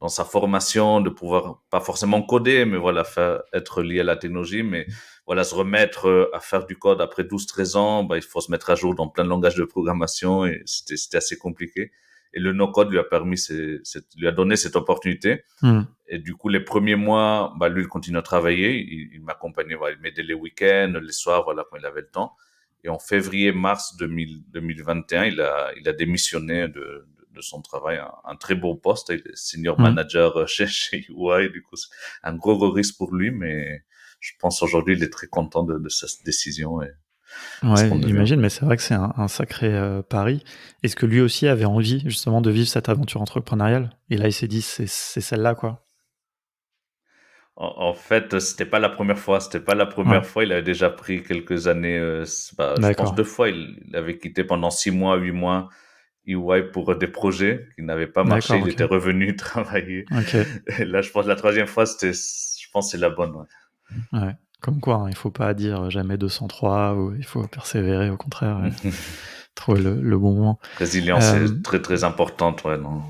dans sa formation, de pouvoir, pas forcément coder, mais voilà, être lié à la technologie, mais voilà, se remettre à faire du code après 12 13 ans, bah, il faut se mettre à jour dans plein de langages de programmation et c'était assez compliqué. Et le no-code lui a permis, lui a donné cette opportunité. Hmm. Et du coup, les premiers mois, bah, lui, il continue à travailler. Il m'accompagnait, voilà, il m'aidait les week-ends, les soirs, voilà, quand il avait le temps. Et en février-mars 2021, il a démissionné de son travail, un très beau poste. Il est senior Hmm. manager chez UI. Du coup, c'est un gros risque pour lui, mais je pense aujourd'hui, il est très content de sa décision et de ce qu'on Ouais, devient. j'imagine, mais c'est vrai que c'est un sacré pari. Est-ce que lui aussi avait envie justement de vivre cette aventure entrepreneuriale? Et là, il s'est dit, c'est celle-là, quoi. En fait, c'était pas la première fois. C'était pas la Ouais, première fois. Il avait déjà pris quelques années. Bah, je pense d'accord. 2 fois. Il avait quitté pendant 6 mois, 8 mois EY pour des projets qui n'avaient pas marché. D'accord, Il ok. était revenu travailler. Ok, Et là, je pense la troisième fois, je pense, que c'est la bonne. Ouais. ouais. Comme quoi, hein, il faut pas dire jamais 203, ou il faut persévérer, au contraire, trouver le bon moment. Résilience Euh, est très très importante. Ouais, non.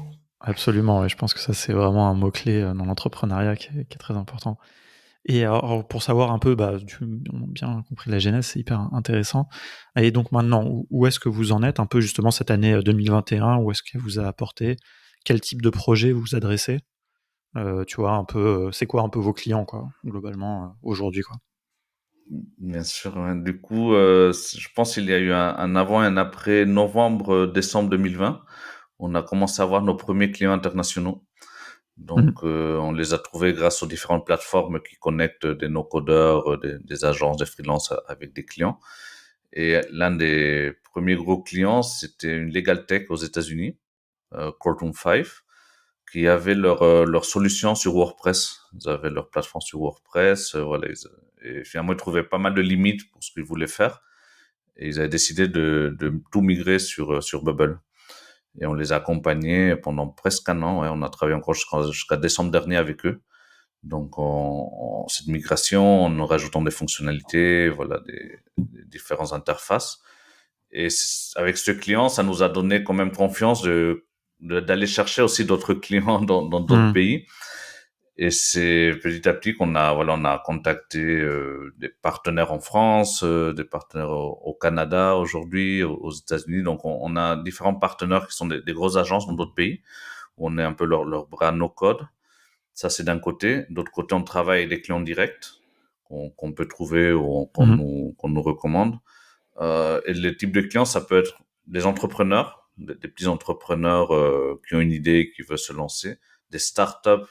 Absolument, ouais, je pense que ça, c'est vraiment un mot-clé dans l'entrepreneuriat qui est très important. Et alors, pour savoir un peu, bah, on a bien compris la genèse, c'est hyper intéressant. Et donc maintenant, où est-ce que vous en êtes un peu justement cette année 2021? Où est-ce qu'elle vous a apporté? Quel type de projet vous vous adressez? Tu vois, un peu, c'est quoi un peu vos clients, quoi, globalement, aujourd'hui, quoi? Bien sûr. Ouais. Du coup, je pense qu'il y a eu un avant et un après novembre, décembre 2020. On a commencé à avoir nos premiers clients internationaux. Mmh. Donc, on les a trouvés grâce aux différentes plateformes qui connectent des no-codeurs, des agences, des freelances avec des clients. Et l'un des premiers gros clients, c'était une legal tech aux États-Unis, Courtroom 5, qui avait leur solution sur WordPress. Ils avaient leur plateforme sur WordPress, voilà. Et finalement, ils trouvaient pas mal de limites pour ce qu'ils voulaient faire. Et ils avaient décidé de tout migrer sur Bubble. Et on les a accompagnés pendant presque un an. Ouais. On a travaillé encore jusqu'à décembre dernier avec eux. Donc, cette migration, en rajoutant des fonctionnalités, voilà, des différentes interfaces. Et avec ce client, ça nous a donné quand même confiance d'aller chercher aussi d'autres clients dans d'autres Mmh. pays. Et c'est petit à petit voilà, on a contacté des partenaires en France, des partenaires au Canada aujourd'hui, aux États-Unis. Donc, on a différents partenaires qui sont des grosses agences dans d'autres pays où on est un peu leur bras no code. Ça, c'est d'un côté. D'autre côté, on travaille avec des clients directs qu'on peut trouver ou Mmh. qu'on nous recommande. Et le type de clients, ça peut être des entrepreneurs, des petits entrepreneurs qui ont une idée, qui veulent se lancer, des startups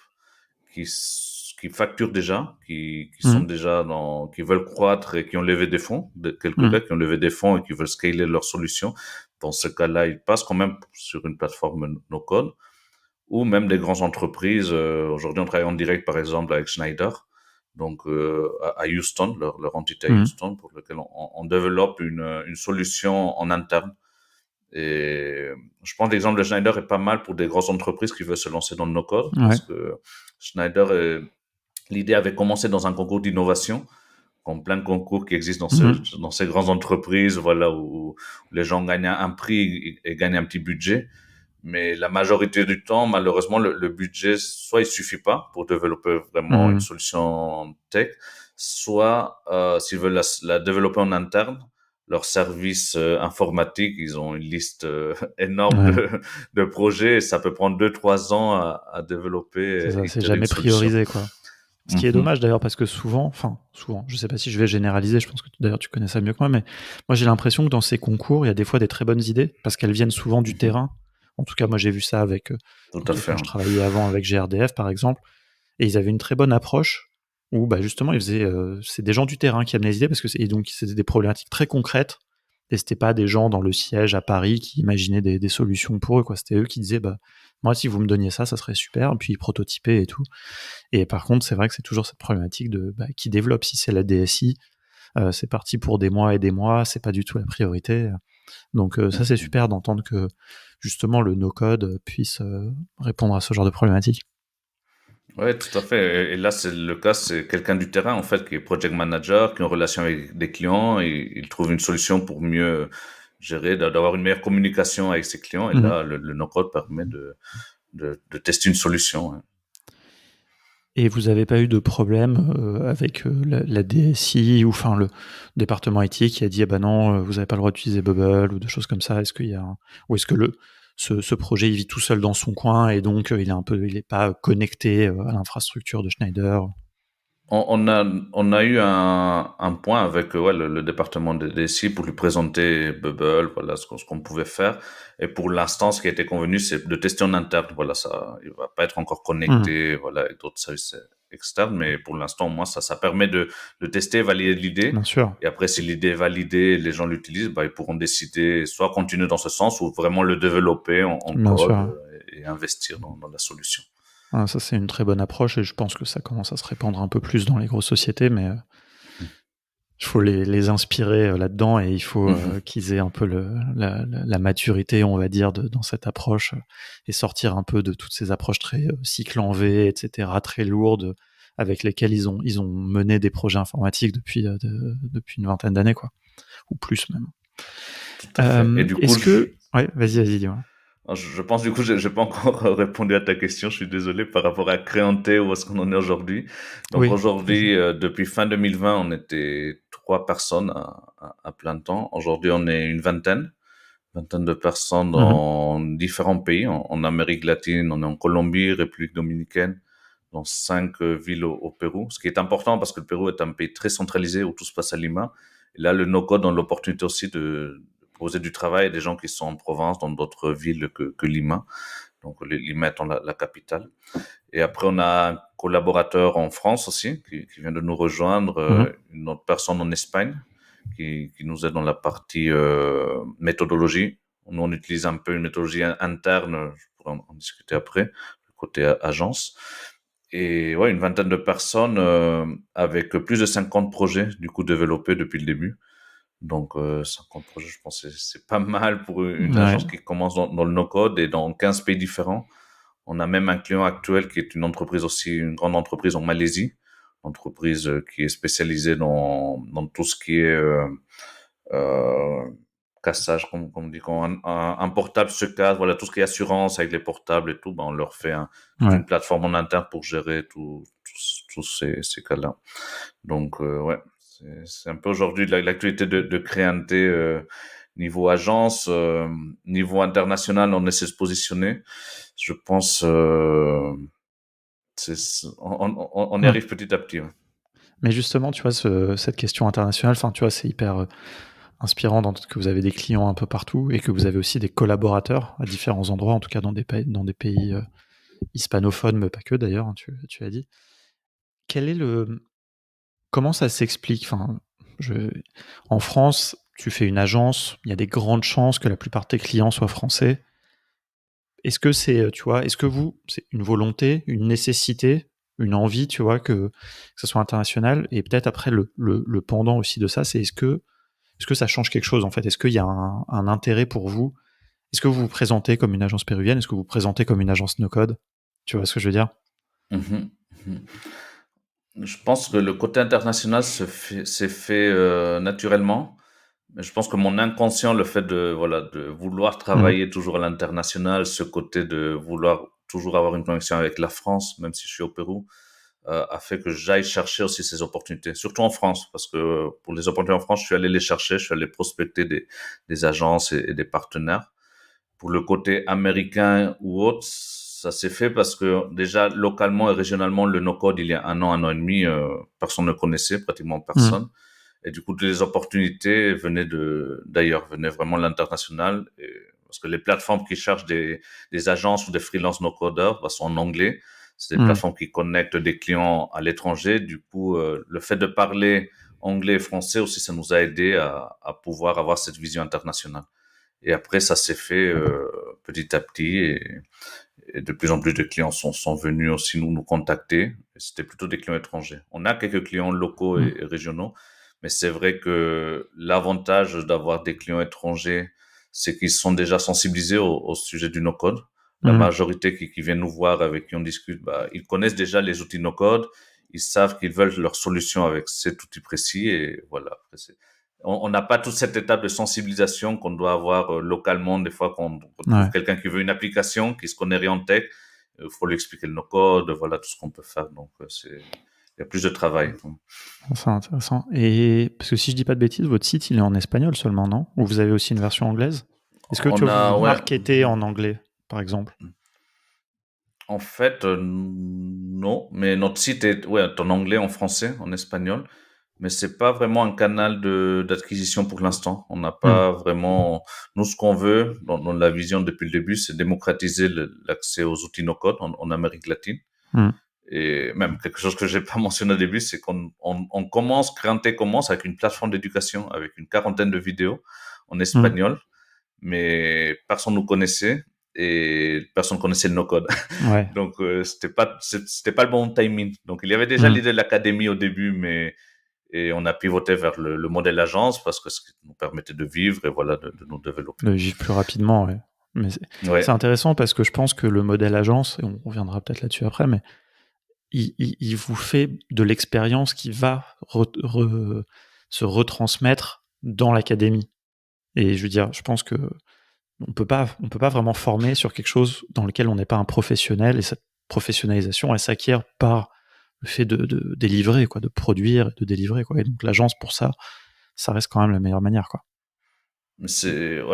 qui qui facturent déjà, qui sont Mhm. déjà qui veulent croître et qui ont levé des fonds, quelques Mhm. gars qui ont levé des fonds et qui veulent scaler leur solution. Dans ce cas-là, ils passent quand même sur une plateforme no-code, ou même des grandes entreprises. Aujourd'hui, on travaille en direct, par exemple, avec Schneider, donc à Houston, leur entité à Mhm. Houston, pour lequel on développe une solution en interne. Et je pense que l'exemple de Schneider est pas mal pour des grosses entreprises qui veulent se lancer dans le no-code, Ouais. parce que Schneider, l'idée avait commencé dans un concours d'innovation, comme plein de concours qui existent Mhm. dans ces grandes entreprises, voilà, où les gens gagnent un prix et gagnent un petit budget. Mais la majorité du temps, malheureusement, le budget, soit il suffit pas pour développer vraiment une Mhm. solution tech, soit s'ils veulent la développer en interne, leur service informatique, ils ont une liste énorme Ouais. de projets et ça peut prendre 2-3 ans à développer C'est ça, et c'est itérer une jamais solution. priorisé, quoi. Ce qui est Mhm. dommage d'ailleurs, parce que souvent, je sais pas si je vais généraliser, je pense que d'ailleurs tu connais ça mieux que moi, mais moi j'ai l'impression que dans ces concours, il y a des fois des très bonnes idées, parce qu'elles viennent souvent du Mhm. terrain. En tout cas, moi j'ai vu ça avec, Tout à fait. quand je travaillais avant avec GRDF par exemple, et ils avaient une très bonne approche, où bah, justement c'est des gens du terrain qui amenaient les idées, parce que et donc c'était des problématiques très concrètes, et c'était pas des gens dans le siège à Paris qui imaginaient des solutions pour eux, quoi. C'était eux qui disaient, bah, moi si vous me donniez ça, ça serait super, et puis ils prototypaient et tout. Et par contre, c'est vrai que c'est toujours cette problématique de bah, qui développe. Si c'est la DSI, c'est parti pour des mois et des mois, c'est pas du tout la priorité. Donc ça, c'est Mhm. super d'entendre que justement le no-code puisse répondre à ce genre de problématique. Ouais, tout à fait. Et là, c'est le cas, c'est quelqu'un du terrain, en fait, qui est project manager, qui est en relation avec des clients, et il trouve une solution pour mieux gérer, d'avoir une meilleure communication avec ses clients. Et Mhm. là, le no-code permet de tester une solution. Hein. Et vous n'avez pas eu de problème avec la DSI ou enfin le département IT qui a dit ah bah non, vous n'avez pas le droit d'utiliser Bubble ou des choses comme ça. Est-ce qu'il y a ou est-ce que ce projet il vit tout seul dans son coin et donc il est pas connecté à l'infrastructure de Schneider. On a eu un point avec ouais, le département des DSI pour lui présenter Bubble, voilà ce qu'on pouvait faire. Et pour l'instant, ce qui a été convenu, c'est de tester en interne. Voilà, ça, il va pas être encore Mhm. connecté, voilà, avec d'autres services externes. Mais pour l'instant, moi, ça permet de tester, valider l'idée. Bien sûr, Et après, si l'idée est validée, les gens l'utilisent, bah, ils pourront décider soit continuer dans ce sens ou vraiment le développer en bien sûr. code et investir dans la solution. Ah, ça c'est une très bonne approche et je pense que ça commence à se répandre un peu plus dans les grosses sociétés, mais il faut les inspirer là-dedans et il faut Mhm. qu'ils aient un peu la maturité, on va dire, dans cette approche et sortir un peu de toutes ces approches très cycle en V, etc., très lourdes, avec lesquelles ils ont mené des projets informatiques depuis une vingtaine d'années, quoi, ou plus même. Tout à fait. Et du coup, Est-ce que... Ouais, vas-y, dis-moi. Je pense du coup, j'ai pas encore répondu à ta question. Je suis désolé par rapport à Créanté où est-ce qu'on en est aujourd'hui. Donc Oui, vas-y. aujourd'hui, depuis fin 2020, on était 3 personnes à plein temps. Aujourd'hui, on est vingtaine de personnes Mhm. dans différents pays. En Amérique latine, on est en Colombie, République dominicaine, dans 5 villes au Pérou. Ce qui est important parce que le Pérou est un pays très centralisé où tout se passe à Lima. Et là, le no-code a l'opportunité aussi de poser du travail à des gens qui sont en province, dans d'autres villes que Lima. Donc, Lima étant la capitale. Et après, on a un collaborateur en France aussi qui vient de nous rejoindre, Mhm. une autre personne en Espagne qui nous aide dans la partie méthodologie. Nous, on utilise un peu une méthodologie interne, je pourrais en discuter après, le côté agence. Et ouais, une vingtaine de personnes avec plus de 50 projets du coup développés depuis le début. Donc 50 projets, je pense que c'est pas mal pour une Ouais. agence qui commence dans le no-code et dans 15 pays différents. On a même un client actuel qui est une entreprise aussi, une grande entreprise en Malaisie, entreprise qui est spécialisée dans tout ce qui est euh, cassage, comme on dit, quand un portable se casse, voilà, tout ce qui est assurance avec les portables et tout, ben, on leur fait toute Ouais. une plateforme en interne pour gérer tous ces cas-là. Donc, ouais, c'est un peu aujourd'hui l'actualité de Créanté niveau agence, niveau international, on essaie de se positionner. Je pense, on y Ouais. arrive petit à petit. Ouais. Mais justement, tu vois, cette question internationale, enfin, tu vois, c'est hyper inspirant que vous avez des clients un peu partout et que vous avez aussi des collaborateurs à différents endroits, en tout cas dans des pays hispanophones, mais pas que d'ailleurs, hein, tu as dit. quel est le comment ça s'explique? Enfin, je en France, tu fais une agence, il y a des grandes chances que la plupart de tes clients soient français. Est-ce que c'est, tu vois, est-ce que c'est une volonté, une nécessité, une envie, tu vois, que ça soit international? Et peut-être après le pendant aussi de ça, c'est est-ce que ça change quelque chose en fait? Est-ce qu'il y a un intérêt pour vous? Est-ce que vous vous présentez comme une agence péruvienne? Est-ce que vous vous présentez comme une agence no-code? Tu vois ce que je veux dire? Mhm, mhm. Je pense que le côté international s'est fait naturellement. Mais je pense que mon inconscient, le fait de vouloir Mmh. travailler toujours à l'international, ce côté de vouloir toujours avoir une connexion avec la France, même si je suis au Pérou, a fait que j'aille chercher aussi ces opportunités, surtout en France, parce que pour les opportunités en France, je suis allé les chercher, je suis allé prospecter des agences et des partenaires. Pour le côté américain ou autre, ça s'est fait parce que déjà localement et régionalement, le no-code, il y a un an et demi, personne ne connaissait, pratiquement Mmh. personne. Et du coup, toutes les opportunités d'ailleurs, venaient vraiment de l'international. Parce que les plateformes qui cherchent des agences ou des freelance no-codeurs, bah, sont en anglais. C'est des Mmh. plateformes qui connectent des clients à l'étranger. Du coup, le fait de parler anglais et français aussi, ça nous a aidé à pouvoir avoir cette vision internationale. Et après, ça s'est fait petit à petit et de plus en plus de clients sont venus aussi nous contacter. Et c'était plutôt des clients étrangers. On a quelques clients locaux Mmh. et régionaux, mais c'est vrai que l'avantage d'avoir des clients étrangers, c'est qu'ils sont déjà sensibilisés au sujet du no-code. La Mmh. majorité qui viennent nous voir, avec qui on discute, bah, ils connaissent déjà les outils no-code, ils savent qu'ils veulent leur solution avec cet outil précis et voilà. Après, on n'a pas toute cette étape de sensibilisation qu'on doit avoir localement. Des fois, quand on retrouve Ouais. quelqu'un qui veut une application, qui se connaît rien en tech, il faut lui expliquer le no-code, voilà tout ce qu'on peut faire. Donc, il y a plus de travail. C'est intéressant. Et parce que si je dis pas de bêtises, votre site, il est en espagnol seulement, non? Ou vous avez aussi une version anglaise? Est-ce que tu On vois, vous a, vous ouais, marketez en anglais, par exemple? en fait, non, mais notre site est, ouais, en anglais, en français, en espagnol, mais c'est pas vraiment un canal d'acquisition pour l'instant. On n'a Mmh. pas vraiment, nous, ce qu'on veut dans la vision depuis le début, c'est démocratiser l'accès aux outils no-code en Amérique latine. Mmh. Et même quelque chose que j'ai pas mentionné au début, c'est qu'on commence, Créanté commence avec une plateforme d'éducation, avec une quarantaine de vidéos en Mmh. espagnol, mais personne nous connaissait et personne connaissait le no-code. Ouais. Donc, c'était pas le bon timing. Donc, il y avait déjà Mmh. l'idée de l'académie au début, et on a pivoté vers le modèle agence parce que ce qui nous permettait de vivre et voilà, de nous développer. De vivre plus rapidement, ouais. Mais c'est Ouais. intéressant parce que je pense que le modèle agence, et on reviendra peut-être là-dessus après, mais il vous fait de l'expérience qui va se retransmettre dans l'académie. Et je veux dire, je pense que on peut pas vraiment former sur quelque chose dans lequel on n'est pas un professionnel, et cette professionnalisation, elle s'acquiert par le fait de délivrer, quoi, de produire et de délivrer, quoi. Et donc l'agence, pour ça, ça reste quand même la meilleure manière, quoi. Ouais,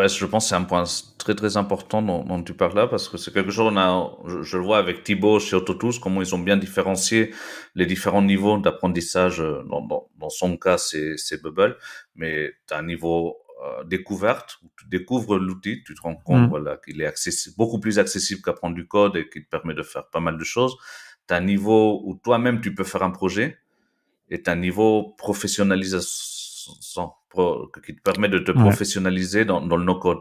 je pense que c'est un point très très important dont tu parles là parce que c'est quelque chose je le vois avec Thibaut chez Autotools, comment ils ont bien différencié les différents niveaux d'apprentissage. Dans son cas, c'est Bubble, mais tu as un niveau découverte où tu découvres l'outil, tu te rends compte, Mmh. voilà, qu'il est accessible, beaucoup plus accessible qu'apprendre du code et qui te permet de faire pas mal de choses. Tu as un niveau où toi-même tu peux faire un projet est un niveau professionnalisation qui te permet de te Ouais. professionnaliser dans le no-code.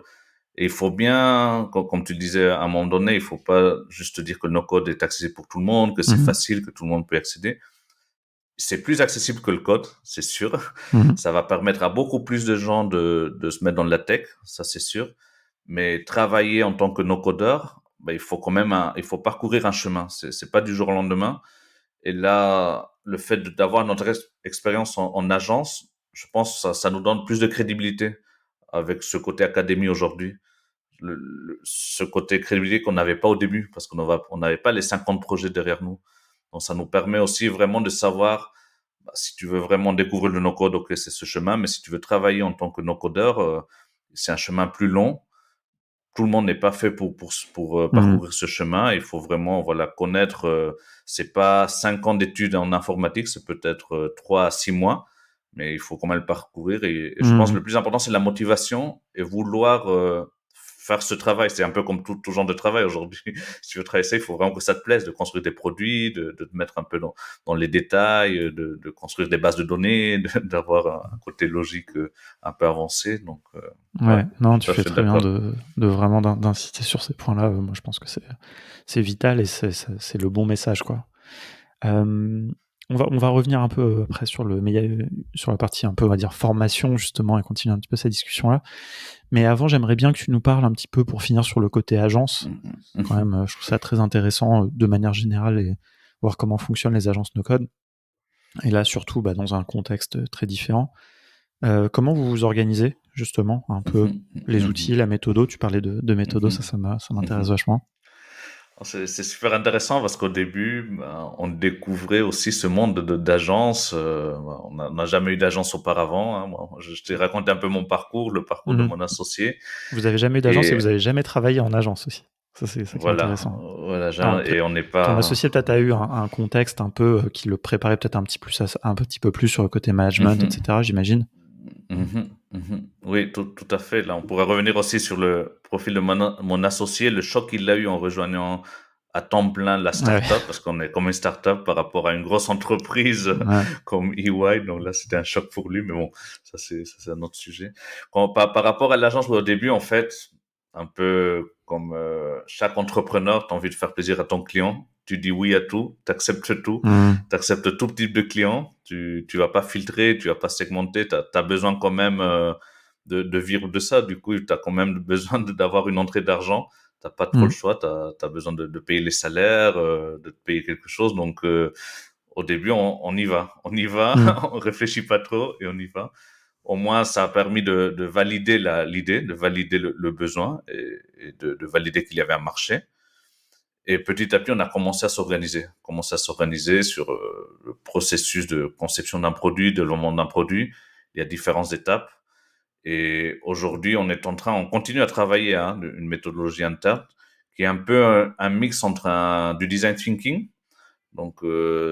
Et il faut bien, comme tu disais à un moment donné, il faut pas juste dire que le no-code est accessible pour tout le monde, que c'est Mmh. facile, que tout le monde peut y accéder. C'est plus accessible que le code, c'est sûr. Mmh. Ça va permettre à beaucoup plus de gens de se mettre dans la tech, ça c'est sûr. Mais travailler en tant que no-codeur, ben, il faut quand même il faut parcourir un chemin. C'est pas du jour au lendemain. Et là, le fait d'avoir notre expérience en agence, je pense que ça nous donne plus de crédibilité avec ce côté académie aujourd'hui. Ce côté crédibilité qu'on n'avait pas au début parce on n'avait pas les 50 projets derrière nous. Donc, ça nous permet aussi vraiment de savoir, bah, si tu veux vraiment découvrir le no-code, ok, c'est ce chemin, mais si tu veux travailler en tant que no-codeur, c'est un chemin plus long. Tout le monde n'est pas fait pour Mmh. parcourir ce chemin. Il faut vraiment, voilà, connaître. C'est pas 5 ans d'études en informatique, c'est peut-être 3 à 6 mois, mais il faut quand même le parcourir. Et je pense que Mmh. le plus important, c'est la motivation et vouloir faire ce travail. C'est un peu comme tout genre de travail aujourd'hui. Si tu veux travailler ça, il faut vraiment que ça te plaise, de construire des produits, de te mettre un peu dans les détails, de construire des bases de données, d'avoir un côté logique un peu avancé. Donc, ouais, Ouais, non, tu tout à fais fait très bien d'accord. de vraiment d'insister sur ces points-là. Moi, je pense que c'est vital et c'est le bon message, quoi. Euh, on va revenir un peu après sur la partie un peu, on va dire, formation, justement, et continuer un petit peu cette discussion-là. Mais avant, j'aimerais bien que tu nous parles un petit peu, pour finir, sur le côté agence. Mhm. Quand Mhm. même, je trouve ça très intéressant de manière générale et voir comment fonctionnent les agences no-code. Et là, surtout, dans un contexte très différent. Comment vous vous organisez, justement, un peu Mhm. les outils, Mhm. la méthodo? Tu parlais de méthodo, Mhm. ça m'intéresse Mhm. vachement. C'est super intéressant parce qu'au début, on découvrait aussi ce monde d'agence. On n'a jamais eu d'agence auparavant. Hein. Moi, je t'ai raconté un peu mon parcours, le parcours de Mhm. mon associé. Vous avez jamais eu d'agence et Et vous avez jamais travaillé en agence aussi. Ça, c'est ça qui est voilà, intéressant. voilà, Alors, et on n'est ton pas. associé peut-être a eu un contexte un peu qui le préparait peut-être un petit peu plus sur le côté management, Mhm. etc., j'imagine. Mhm. Mhm. Oui, tout à fait. Là, on pourrait revenir aussi sur le profil de mon associé, le choc qu'il a eu en rejoignant à temps plein la Ouais, startup, parce qu'on est comme une startup par rapport à une grosse entreprise ouais. comme EY. Donc là, c'était un choc pour lui, mais bon, ça, c'est un autre sujet. Par rapport à l'agence, au début, en fait, un peu comme chaque entrepreneur, tu as envie de faire plaisir à ton client. Tu dis oui à tout, tu acceptes tout, Mhm. tu acceptes tout type de client, tu vas pas filtrer, tu vas pas segmenter, tu as besoin quand même de vivre de ça. Du coup, tu as quand même besoin d'avoir une entrée d'argent. T'as pas trop le Mhm. choix, tu as besoin de payer les salaires, de te payer quelque chose. Donc, au début, on y va. On y va, Mhm. on réfléchit pas trop et on y va. Au moins, ça a permis de valider l'idée, de valider le besoin et de valider qu'il y avait un marché. Et petit à petit, on a commencé à s'organiser sur le processus de conception d'un produit, de développement d'un produit. Il y a différentes étapes. Et aujourd'hui, on continue à travailler une méthodologie interne qui est un peu un mix entre du design thinking, donc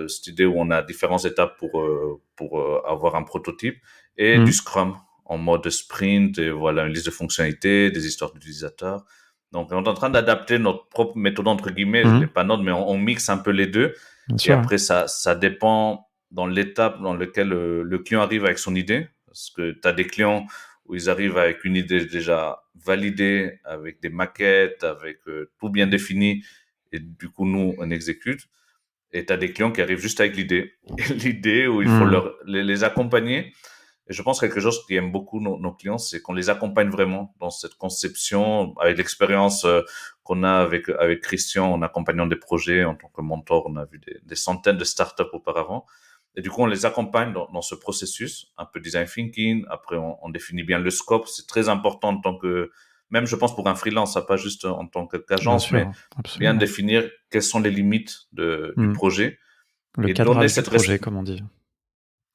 cette idée où on a différentes étapes pour avoir un prototype, et du Mhm. Scrum en mode sprint, et voilà, une liste de fonctionnalités, des histoires d'utilisateurs. Donc, on est en train d'adapter notre propre méthode, entre guillemets, elle n'est Mhm. pas notre, mais on mixe un peu les deux. Bien Et sûr, ouais. après, ça dépend dans l'étape dans laquelle le client arrive avec son idée. Parce que tu as des clients où ils arrivent avec une idée déjà validée, avec des maquettes, avec tout bien défini. Et du coup, nous, on exécute. Et tu as des clients qui arrivent juste avec l'idée. L'idée où il faut Mhm. les accompagner. Et je pense que quelque chose qui aime beaucoup nos clients, c'est qu'on les accompagne vraiment dans cette conception, avec l'expérience qu'on a avec Christian en accompagnant des projets en tant que mentor. On a vu des centaines de startups auparavant. Et du coup, on les accompagne dans ce processus, un peu design thinking. Après, on définit bien le scope. C'est très important en tant que, même je pense pour un freelance, pas juste en tant Bien qu'agence, mais sûr, bien absolument. définir quelles sont les limites du Mhm. projet Le et donner cadrage du projet, comme on dit.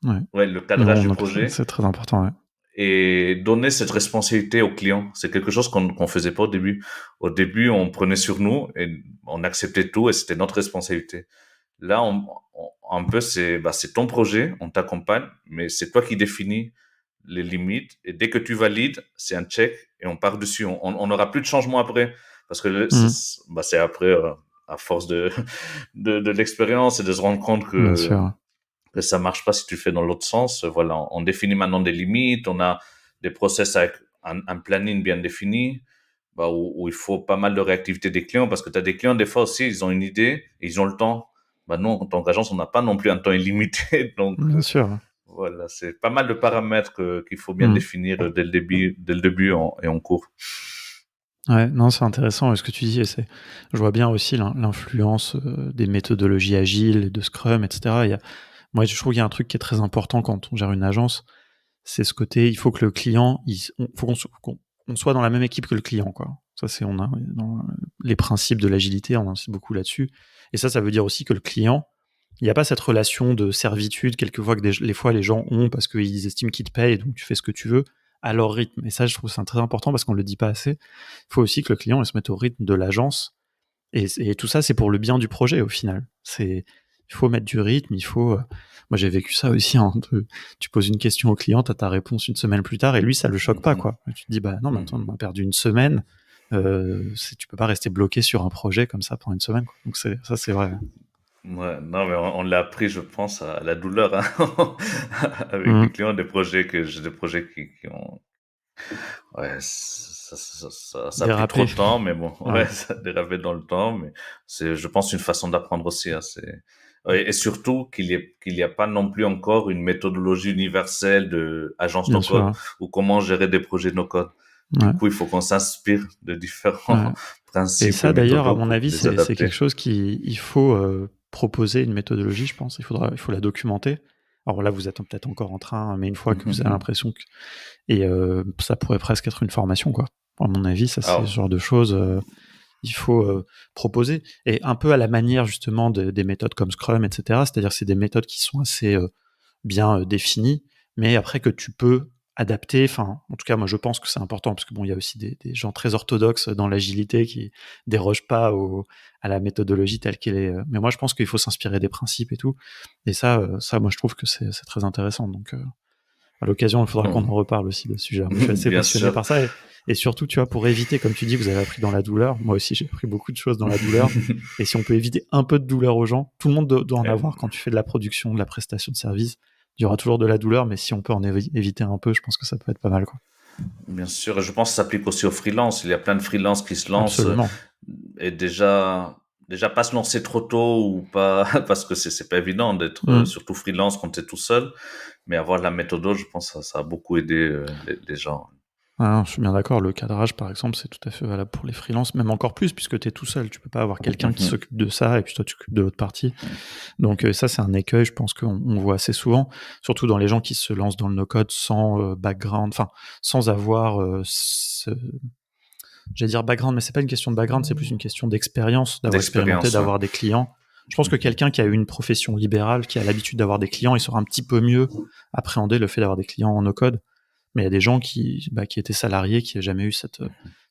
Ouais. le cadrage Non, du non, projet c'est très important, ouais. et donner cette responsabilité au client. C'est quelque chose qu'on faisait pas au début. Au début, on prenait sur nous et on acceptait tout et c'était notre responsabilité. Là, un peu, c'est ton projet, on t'accompagne, mais c'est toi qui définis les limites. Et dès que tu valides, c'est un check et on part dessus. On n'aura plus de changement après. Parce que Mhm. c'est après, à force de l'expérience et de se rendre compte Bien sûr. que ça marche pas si tu fais dans l'autre sens. Voilà, on définit maintenant des limites, on a des process avec un planning bien défini, où il faut pas mal de réactivité des clients parce que tu as des clients, des fois aussi, ils ont une idée, et ils ont le temps. Nous, en tant qu'agence, on n'a pas non plus un temps illimité. Donc, Bien sûr. voilà, c'est pas mal de paramètres qu'il faut bien Mhm. définir dès le début et en cours. Ouais, non, c'est intéressant ce que tu dis. Je vois bien aussi l'influence des méthodologies agiles, et de Scrum, etc. Moi, je trouve qu'il y a un truc qui est très important quand on gère une agence, c'est ce côté, il faut que le client, faut qu'on soit dans la même équipe que le client, quoi. Ça, on a dans les principes de l'agilité, on insiste beaucoup là-dessus. Et ça veut dire aussi que le client, il n'y a pas cette relation de servitude, quelquefois que les fois les gens ont parce qu'ils estiment qu'ils te payent, donc tu fais ce que tu veux à leur rythme. Et ça, je trouve que c'est très important parce qu'on le dit pas assez. Il faut aussi que le client il se mette au rythme de l'agence. Et tout ça, c'est pour le bien du projet au final. Il faut mettre du rythme, il faut. Moi, j'ai vécu ça aussi. Hein, tu poses une question au client, t'as ta réponse une semaine plus tard, et lui, ça le choque pas, Mhm, quoi. Tu te dis, bah non, mais attends, mhm, on a perdu une semaine. Tu peux pas rester bloqué sur un projet comme ça pendant une semaine, quoi. Donc c'est vrai. Ouais, non, mais on l'a appris, je pense, à la douleur, hein, avec des Mm. clients, j'ai des projets qui ont, ouais, ça a pris trop Déraper. de temps, mais bon, Ouais, ouais, ça a dérapé dans le temps, mais c'est, je pense, une façon d'apprendre aussi, hein, ouais, et surtout qu'il y a pas non plus encore une méthodologie universelle de agence bien no sûr. code Ouais. ou comment gérer des projets no code. Du Ouais, coup, il faut qu'on s'inspire de ouais. différents Et principes et ça, d'ailleurs, à méthodos mon pour avis, les c'est adapter. quelque chose il faut proposer une méthodologie, je pense. Il faut la documenter. Alors là, vous êtes peut-être encore en train, mais une fois que vous avez l'impression que... Et ça pourrait presque être une formation, quoi. À mon avis, ça, c'est ce Alors, genre de choses, il faut proposer. Et un peu à la manière, justement, des méthodes comme Scrum, etc. C'est-à-dire que c'est des méthodes qui sont assez bien définies, mais après que tu peux adapter. Enfin, en tout cas, moi, je pense que c'est important, parce que bon, il y a aussi des gens très orthodoxes dans l'agilité qui dérogent pas à la méthodologie telle qu'elle est. Mais moi, je pense qu'il faut s'inspirer des principes et tout. Et ça, moi, je trouve que c'est très intéressant. Donc, à l'occasion, il faudra qu'on en reparle aussi de ce sujet. Moi, je suis assez bien passionné sûr. par ça. Et surtout, tu vois, pour éviter, comme tu dis, vous avez appris dans la douleur. Moi aussi, j'ai appris beaucoup de choses dans la douleur. Et si on peut éviter un peu de douleur aux gens, tout le monde doit en avoir quand tu fais de la production, de la prestation de service. Il y aura toujours de la douleur, mais si on peut en éviter un peu, je pense que ça peut être pas mal, quoi. Bien sûr, et je pense que ça s'applique aussi aux freelances. Il y a plein de freelances qui se lancent Absolument. et déjà pas se lancer trop tôt ou pas, parce que c'est pas évident d'être Mm. surtout freelance quand t'es tout seul, mais avoir la méthode, je pense que ça a beaucoup aidé les gens. Ah non, je suis bien d'accord. Le cadrage, par exemple, c'est tout à fait valable pour les freelances, même encore plus, puisque tu es tout seul. Tu peux pas avoir quelqu'un qui Mhm. s'occupe de ça et puis toi, tu t'occupes de l'autre partie. Donc ça, c'est un écueil, je pense qu'on voit assez souvent, surtout dans les gens qui se lancent dans le no-code sans background, enfin, sans avoir j'allais dire background, mais c'est pas une question de background, c'est plus une question d'expérience, d'avoir expérimenté, D'expérience, ouais. d'avoir des clients. Je pense que quelqu'un qui a eu une profession libérale, qui a l'habitude d'avoir des clients, il saura un petit peu mieux appréhender le fait d'avoir des clients en no-code. Mais il y a des gens qui étaient salariés, qui n'ont jamais eu cette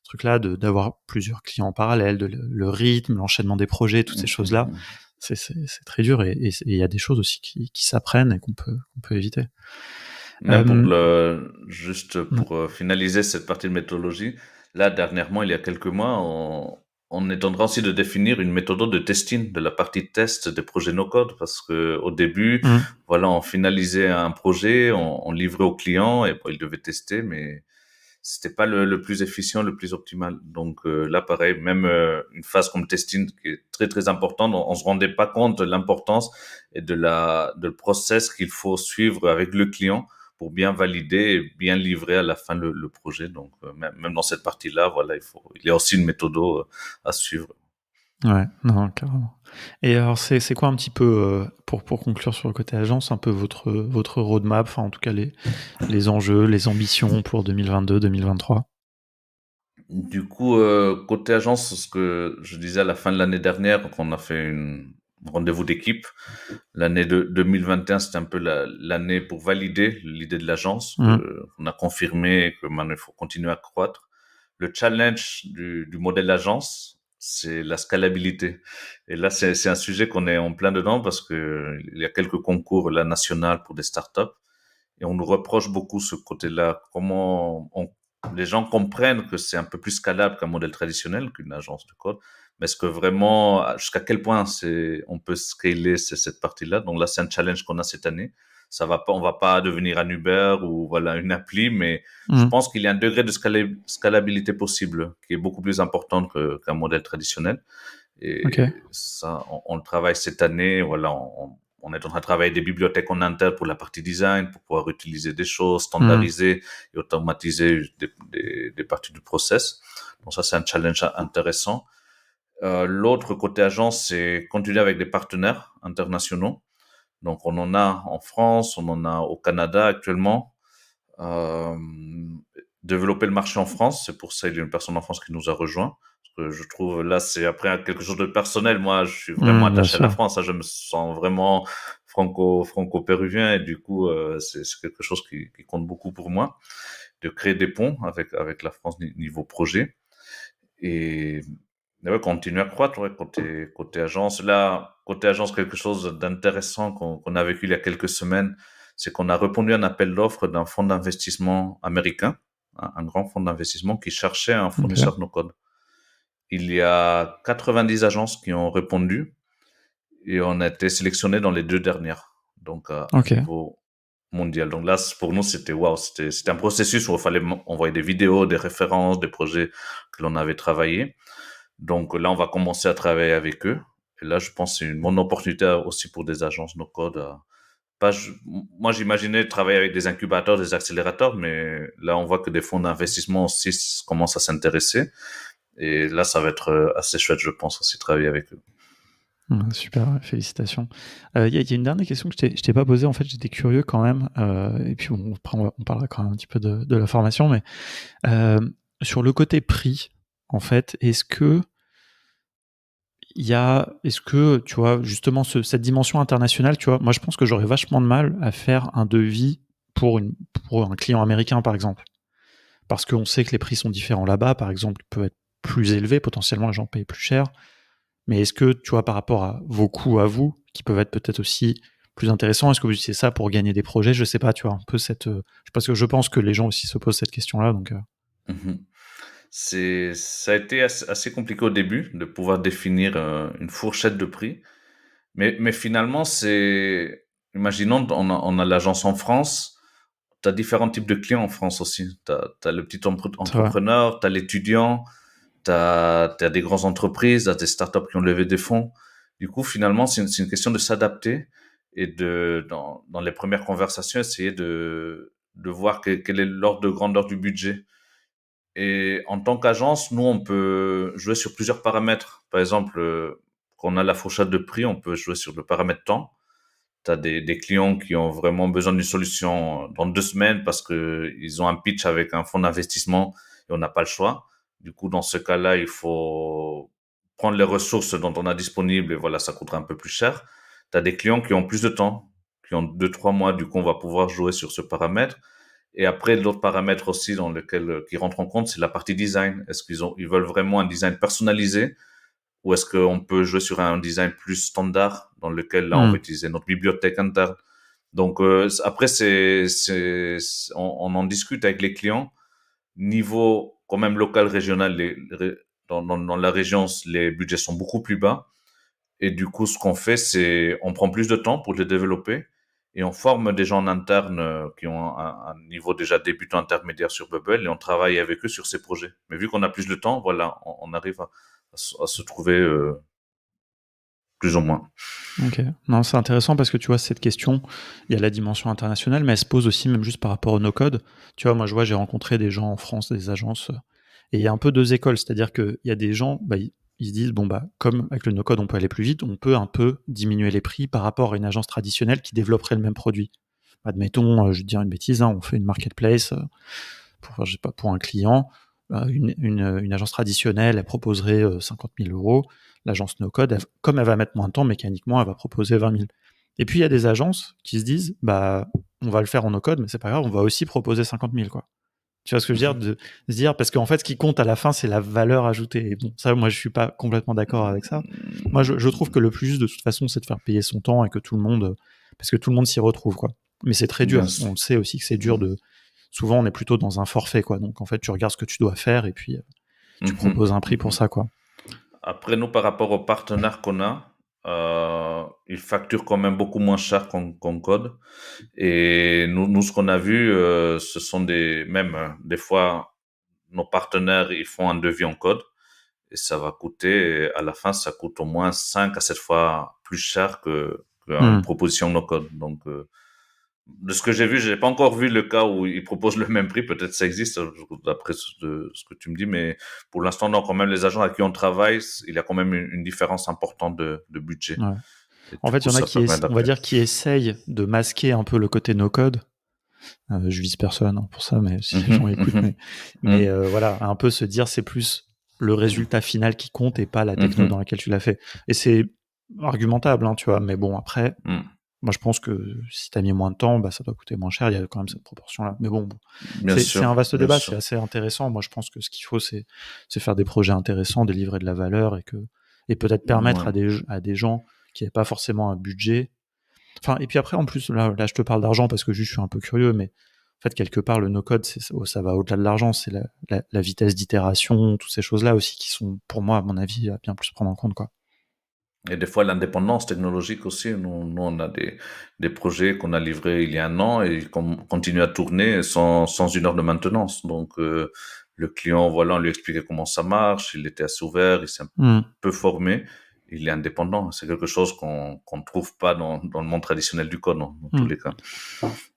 truc-là d'avoir plusieurs clients en parallèle, le rythme, l'enchaînement des projets, toutes ces choses-là. Mhm. C'est très dur et il y a des choses aussi qui s'apprennent et qu'on peut éviter. Même Euh, juste pour finaliser cette partie de méthodologie, là, dernièrement, il y a quelques mois, on est en train aussi de définir une méthode de testing de la partie test des projets no-code parce que au début, voilà, on finalisait un projet, on livrait au client et bon, il devait tester, mais c'était pas le plus efficient, le plus optimal. Donc là, pareil, même une phase comme testing qui est très très importante, on se rendait pas compte de l'importance et de le process qu'il faut suivre avec le client pour bien valider et bien livrer à la fin le projet. Donc même dans cette partie-là, voilà, il y a aussi une méthode à suivre. Ouais, non, carrément. Et alors, c'est quoi un petit peu, pour conclure sur le côté agence, un peu votre roadmap, enfin, en tout cas, les enjeux, les ambitions pour 2022-2023? Du coup, côté agence, ce que je disais à la fin de l'année dernière, quand on a fait un rendez-vous d'équipe, l'année de 2021, c'était un peu l'année pour valider l'idée de l'agence. On a confirmé que maintenant, il faut continuer à croître. Le challenge du modèle d'agence, c'est la scalabilité. Et là, c'est un sujet qu'on est en plein dedans parce que il y a quelques concours là national pour des startups et on nous reproche beaucoup ce côté-là. Les gens comprennent que c'est un peu plus scalable qu'un modèle traditionnel, qu'une agence de code. Mais est-ce que vraiment, jusqu'à quel point on peut scaler cette partie-là? Donc là, c'est un challenge qu'on a cette année. Ça va pas, on va pas devenir un Uber ou voilà une appli, mais je pense qu'il y a un degré de scalabilité possible qui est beaucoup plus important qu'un modèle traditionnel. Ok. Et ça, on le travaille cette année. Voilà, on est en train de travailler des bibliothèques en interne pour la partie design, pour pouvoir utiliser des choses, standardiser et automatiser des parties du process. Donc ça, c'est un challenge intéressant. L'autre côté agence, c'est continuer avec des partenaires internationaux. Donc on en a en France, on en a au Canada actuellement. Euh, Développer le marché en France, c'est pour ça qu'il y a une personne en France qui nous a rejoint. Parce que je trouve là, c'est après quelque chose de personnel. Moi, je suis vraiment Bien attaché à la sûr. France. Hein, je me sens vraiment franco-péruvien et du coup, c'est quelque chose qui compte beaucoup pour moi, de créer des ponts avec la France niveau projet et ouais, continuer à croître. Ouais, côté agence, là, côté agence, quelque chose d'intéressant qu'on a vécu il y a quelques semaines, c'est qu'on a répondu à un appel d'offres d'un fonds d'investissement américain, un grand fonds d'investissement qui cherchait un Ok. fournisseur no code. il y a 90 agences qui ont répondu et on a été sélectionné dans les 2 dernières, donc à Ok. niveau mondial. Donc là, pour nous, c'était waouh, c'était un processus où il fallait envoyer des vidéos, des références, des projets que l'on avait travaillé. Donc là, on va commencer à travailler avec eux. Et là, je pense que c'est une bonne opportunité aussi pour des agences no code. Pas, moi, j'imaginais travailler avec des incubateurs, des accélérateurs, mais là, on voit que des fonds d'investissement aussi commencent à s'intéresser. Et là, ça va être assez chouette, je pense, aussi travailler avec eux. Super, félicitations. Il y a une dernière question que je t'ai pas posée. En fait, j'étais curieux quand même. Et puis, on parlera quand même un petit peu de la formation. Mais sur le côté prix, en fait, est-ce que, tu vois, justement, cette dimension internationale, tu vois, moi, je pense que j'aurais vachement de mal à faire un devis pour un client américain, par exemple. Parce qu'on sait que les prix sont différents là-bas. Par exemple, ils peuvent être plus élevés. Potentiellement, les gens payent plus cher. Mais est-ce que, tu vois, par rapport à vos coûts à vous, qui peuvent être peut-être aussi plus intéressants, est-ce que vous utilisez ça pour gagner des projets? Je sais pas, tu vois, un peu parce que je pense que les gens aussi se posent cette question-là, donc. Mhm. Ça a été assez compliqué au début de pouvoir définir une fourchette de prix. Mais finalement, imaginons, on a l'agence en France. Tu as différents types de clients en France aussi. Tu as le petit C'est vrai. entrepreneur, tu as l'étudiant, t'as des grandes entreprises, t'as des startups qui ont levé des fonds. Du coup, finalement, c'est une question de s'adapter et dans les premières conversations, essayer de voir quel est l'ordre de grandeur du budget. Et en tant qu'agence, nous, on peut jouer sur plusieurs paramètres. Par exemple, quand on a la fourchette de prix, on peut jouer sur le paramètre temps. Tu as des clients qui ont vraiment besoin d'une solution dans 2 semaines parce que ils ont un pitch avec un fonds d'investissement et on n'a pas le choix. Du coup, dans ce cas-là, il faut prendre les ressources dont on a disponibles et voilà, ça coûtera un peu plus cher. Tu as des clients qui ont plus de temps, qui ont 2, 3 mois. Du coup, on va pouvoir jouer sur ce paramètre. Et après, l'autre paramètre aussi dans lequel qui rentre en compte, c'est la partie design. Est-ce ils veulent vraiment un design personnalisé ou est-ce qu'on peut jouer sur un design plus standard dans lequel là on va Hmm. utiliser notre bibliothèque interne. Donc après on en discute avec les clients niveau quand même local régional dans la région les budgets sont beaucoup plus bas et du coup ce qu'on fait c'est on prend plus de temps pour les développer et on forme des gens en interne qui ont un niveau déjà débutant intermédiaire sur Bubble et on travaille avec eux sur ces projets. Mais vu qu'on a plus de temps, voilà, on arrive à se trouver plus ou moins. Ok. Non, c'est intéressant parce que tu vois, cette question, il y a la dimension internationale, mais elle se pose aussi même juste par rapport au no-code. Tu vois, moi, je vois, j'ai rencontré des gens en France, des agences, et il y a un peu deux écoles, c'est-à-dire qu'il y a des gens, bah, ils se disent, bon, bah, comme avec le no-code, on peut aller plus vite, on peut un peu diminuer les prix par rapport à une agence traditionnelle qui développerait le même produit. Admettons, je vais te dire une bêtise, hein, on fait une marketplace je sais pas, pour un client, une agence traditionnelle, elle proposerait 50 000 euros. L'agence no-code, comme elle va mettre moins de temps, mécaniquement, elle va proposer 20 000. Et puis, il y a des agences qui se disent, bah, on va le faire en no-code, mais c'est pas grave, on va aussi proposer 50 000, quoi. Tu vois ce que je veux dire? De se dire, parce qu'en fait, ce qui compte à la fin, c'est la valeur ajoutée. Et bon, ça, moi, je suis pas complètement d'accord avec ça. Moi, je trouve que le plus juste, de toute façon, c'est de faire payer son temps et que tout le monde, parce que tout le monde s'y retrouve, quoi. Mais c'est très Bien dur. sûr. On le sait aussi que c'est dur souvent, on est plutôt dans un forfait, quoi. Donc, en fait, tu regardes ce que tu dois faire et puis tu Mhm, proposes un prix pour mhm. ça, quoi. Après, nous, par rapport aux partenaires qu'on a, ils facturent quand même beaucoup moins cher qu'on code. Et nous, ce qu'on a vu, ce sont même des fois, nos partenaires, ils font un devis en code et ça va coûter, à la fin, ça coûte au moins 5 à 7 fois plus cher qu'une Hmm. proposition no code. Donc, de ce que j'ai vu, j'ai pas encore vu le cas où ils proposent le même prix. Peut-être ça existe d'après ce que tu me dis, mais pour l'instant, non. Quand même, les agents à qui on travaille, il y a quand même une différence importante de budget. Ouais. Et En du fait, il coup, y en a ça permet on va d'adapter. dire, qui essayent de masquer un peu le côté no-code. Je vise personne hein, pour ça, mais si les gens Mhm, écoutent, mhm, voilà, un peu se dire c'est plus le résultat final qui compte et pas la techno dans mhm, laquelle tu l'as fait. Et c'est argumentable, hein, tu vois. Mais bon, après, mhm. moi je pense que si t'as mis moins de temps, bah ça doit coûter moins cher. Il y a quand même cette proportion-là. Mais bon, Bien c'est un sûr, vaste bien débat, c'est sûr. assez intéressant. Moi je pense que ce qu'il faut, c'est faire des projets intéressants, délivrer de la valeur et peut-être permettre Ouais. à des gens qui n'avaient pas forcément un budget. Enfin, et puis après, en plus, là je te parle d'argent parce que juste je suis un peu curieux, mais En fait, quelque part, le no-code, ça va au-delà de l'argent, c'est la vitesse d'itération, toutes ces choses-là aussi qui sont, pour moi, à mon avis, à bien plus prendre en compte, quoi. Et des fois, l'indépendance technologique aussi. Nous, on a des projets qu'on a livrés il y a un an et qu'on continue à tourner sans une heure de maintenance. Donc, le client, voilà, on lui expliquait comment ça marche. Il était assez ouvert, il s'est un Mm. peu formé. Il est indépendant. C'est quelque chose qu'on ne trouve pas dans le monde traditionnel du code, dans tous les cas.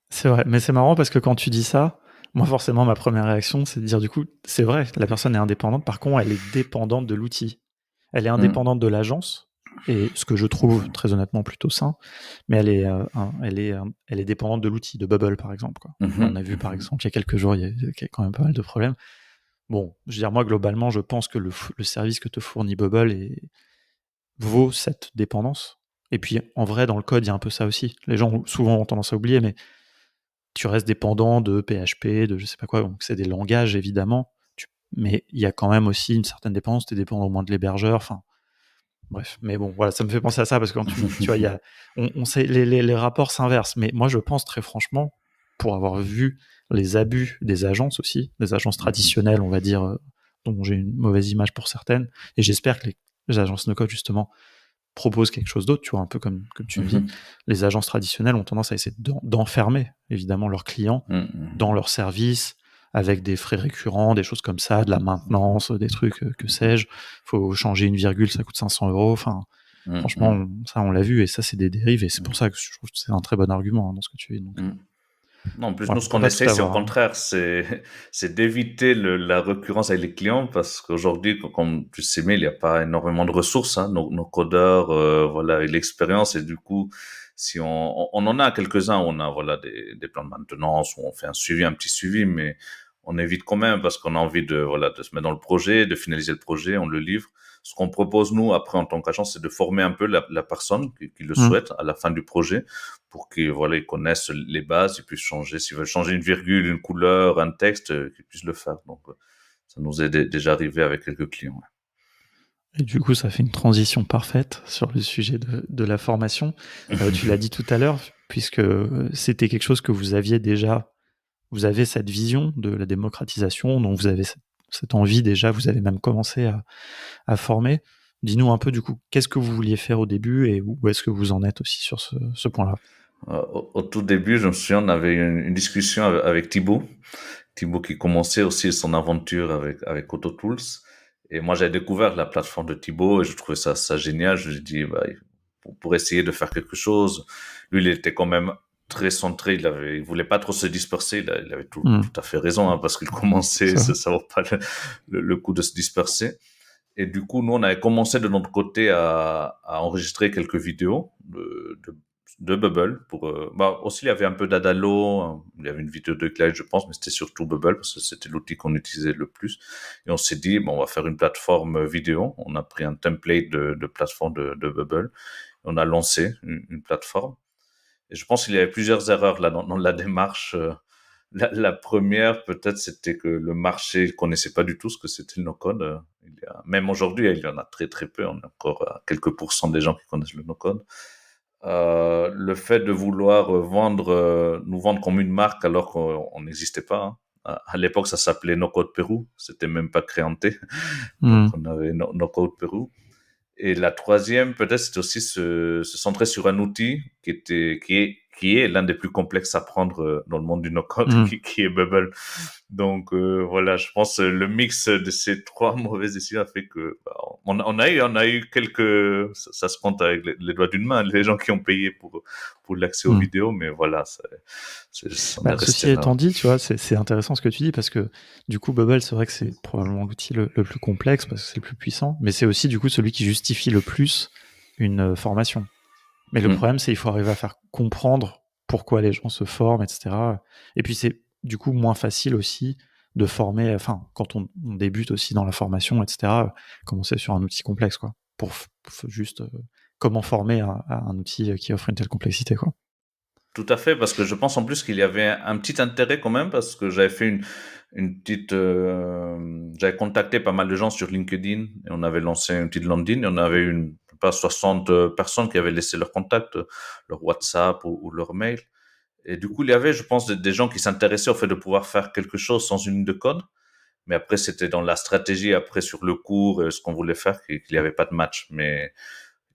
C'est vrai, mais c'est marrant parce que quand tu dis ça, moi forcément ma première réaction c'est de dire du coup, c'est vrai, la personne est indépendante, par contre elle est dépendante de l'outil. Elle est indépendante de l'agence, et ce que je trouve très honnêtement plutôt sain, mais elle est dépendante de l'outil, de Bubble par exemple, quoi. On a vu par exemple il y a quelques jours, il y a quand même pas mal de problèmes. Bon, je veux dire, moi globalement, je pense que le service que te fournit Bubble vaut cette dépendance. Et puis en vrai, dans le code, il y a un peu ça aussi. Les gens souvent ont tendance à oublier, mais tu restes dépendant de PHP, de je sais pas quoi, donc c'est des langages évidemment, mais il y a quand même aussi une certaine dépendance, tu es dépendant au moins de l'hébergeur, enfin bref. Mais bon, voilà, ça me fait penser à ça parce que quand tu vois, on sait, les rapports s'inversent, mais moi je pense très franchement, pour avoir vu les abus des agences aussi, des agences traditionnelles, on va dire, dont j'ai une mauvaise image pour certaines, et j'espère que les agences no-code justement proposent quelque chose d'autre, tu vois, un peu comme tu me dis. Les agences traditionnelles ont tendance à essayer d'enfermer, évidemment, leurs clients dans leurs services, avec des frais récurrents, des choses comme ça, de la maintenance, des trucs, que sais-je. Faut changer une virgule, ça coûte 500 €. Enfin, franchement, ça, on l'a vu, et ça, c'est des dérives, et c'est pour ça que je trouve que c'est un très bon argument dans ce que tu dis. Donc, non, en plus, voilà, nous, ce on peut qu'on pas tout essaie, c'est au avoir. contraire, c'est d'éviter la récurrence avec les clients parce qu'aujourd'hui, comme tu sais, mais il n'y a pas énormément de ressources, hein, nos codeurs, voilà, et l'expérience, et du coup, si on en a quelques-uns, on a, voilà, des plans de maintenance où on fait un petit suivi, mais on évite quand même parce qu'on a envie voilà, de se mettre dans le projet, de finaliser le projet, on le livre. Ce qu'on propose, nous, après, en tant qu'agence, c'est de former un peu la personne qui le souhaite à la fin du projet pour qu'ils, voilà, ils connaissent les bases, ils puissent changer, s'ils veulent changer une virgule, une couleur, un texte, qu'ils puissent le faire. Donc, ça nous est déjà arrivé avec quelques clients. Et du coup, ça fait une transition parfaite sur le sujet de la formation. Tu l'as dit tout à l'heure, puisque c'était quelque chose que vous aviez déjà. Vous avez cette vision de la démocratisation, donc vous avez cette envie déjà, vous avez même commencé à former. Dis-nous un peu du coup, qu'est-ce que vous vouliez faire au début et où est-ce que vous en êtes aussi sur ce point-là? Au tout début, je me souviens, on avait une discussion avec Thibaut. Thibaut qui commençait aussi son aventure avec AutoTools. Et moi, j'avais découvert la plateforme de Thibaut et je trouvais ça génial. Je lui ai dit, bah, pour essayer de faire quelque chose. Lui, il était quand même très centré. Il voulait pas trop se disperser. Il avait tout à fait raison, hein, parce qu'il commençait, ça vaut pas le coup de se disperser. Et du coup, nous, on avait commencé de notre côté à enregistrer quelques vidéos de Bubble. Bah, aussi, il y avait un peu d'Adalo, il y avait une vidéo de Clyde, je pense, mais c'était surtout Bubble parce que c'était l'outil qu'on utilisait le plus. Et on s'est dit, bon, on va faire une plateforme vidéo. On a pris un template de plateforme de Bubble. On a lancé une plateforme. Et je pense qu'il y avait plusieurs erreurs là dans la démarche. La première, peut-être, c'était que le marché connaissait pas du tout ce que c'était le no-code. Même aujourd'hui, il y en a très très peu. On est encore à quelques pourcents des gens qui connaissent le no-code. Le fait de vouloir nous vendre comme une marque alors qu'on n'existait pas. Hein. À l'époque, ça s'appelait No Code Pérou. C'était même pas créanté. Donc, on avait no Code Pérou. Et la troisième, peut-être, c'est aussi se centrer sur un outil qui est l'un des plus complexes à prendre dans le monde du no-code, qui est Bubble. Donc voilà, je pense le mix de ces trois mauvaises décisions a fait que on a eu quelques, ça se compte avec les doigts d'une main, les gens qui ont payé pour l'accès aux vidéos, mais voilà, on est resté ceci là. étant dit, tu vois, c'est intéressant ce que tu dis parce que du coup Bubble, c'est vrai que c'est probablement l'outil le plus complexe parce que c'est le plus puissant, mais c'est aussi du coup celui qui justifie le plus une formation. Mais le problème, c'est qu'il faut arriver à faire comprendre pourquoi les gens se forment, etc. Et puis c'est du coup moins facile aussi de former, enfin, quand on débute aussi dans la formation, etc., commencer sur un outil complexe, quoi, pour juste comment former à un outil qui offre une telle complexité, quoi. Tout à fait, parce que je pense en plus qu'il y avait un petit intérêt quand même, parce que j'avais fait une petite, j'avais contacté pas mal de gens sur LinkedIn et on avait lancé une petite landing et on avait pas 60 personnes qui avaient laissé leur contact, leur WhatsApp ou leur mail. Et du coup, il y avait, je pense, des gens qui s'intéressaient au fait de pouvoir faire quelque chose sans une ligne de code. Mais après, c'était dans la stratégie, après sur le cours, ce qu'on voulait faire, qu'il n'y avait pas de match. Mais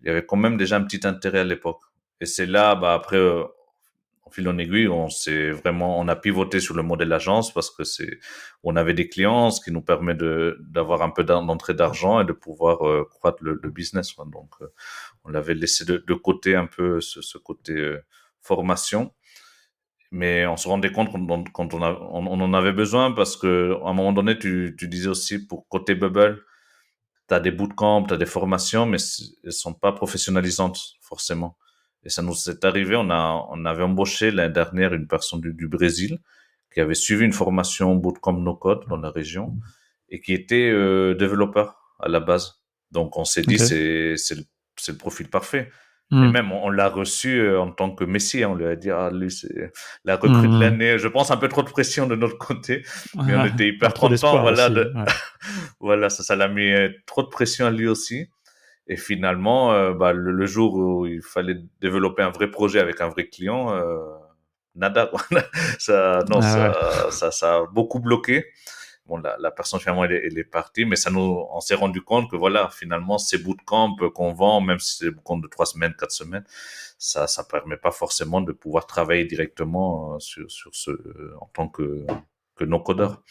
il y avait quand même déjà un petit intérêt à l'époque. Et c'est là, après, en fil en aiguille, on a pivoté sur le modèle agence parce que on avait des clients, ce qui nous permet d'avoir un peu d'entrée d'argent et de pouvoir croître le business. Quoi. Donc, on l'avait laissé de côté un peu ce côté formation. Mais on se rendait compte quand on en avait besoin parce que à un moment donné, tu disais aussi pour côté Bubble, tu as des bootcamps, tu as des formations, mais elles sont pas professionnalisantes forcément. Et ça nous est arrivé, on avait embauché l'année dernière une personne du Brésil qui avait suivi une formation bootcamp no code dans la région et qui était développeur à la base. Donc on s'est dit Ok. c'est le profil parfait. Et Hmm. même, on l'a reçu en tant que Messie. On lui a dit, ah, lui, c'est la recrue de Hmm. l'année. Je pense un peu trop de pression de notre côté, mais on était Ah, hyper trop contents, d'espoir voilà, aussi. Ouais. voilà, ça l'a mis trop de pression à lui aussi. Et finalement, le jour où il fallait développer un vrai projet avec un vrai client, nada, quoi. Ça, non, Ah ouais. ça a beaucoup bloqué. Bon, la personne finalement elle est partie, mais on s'est rendu compte que voilà, finalement ces bootcamps qu'on vend, même si c'est des bootcamps de 3 semaines, 4 semaines, ça permet pas forcément de pouvoir travailler directement sur ce en tant que no codeur.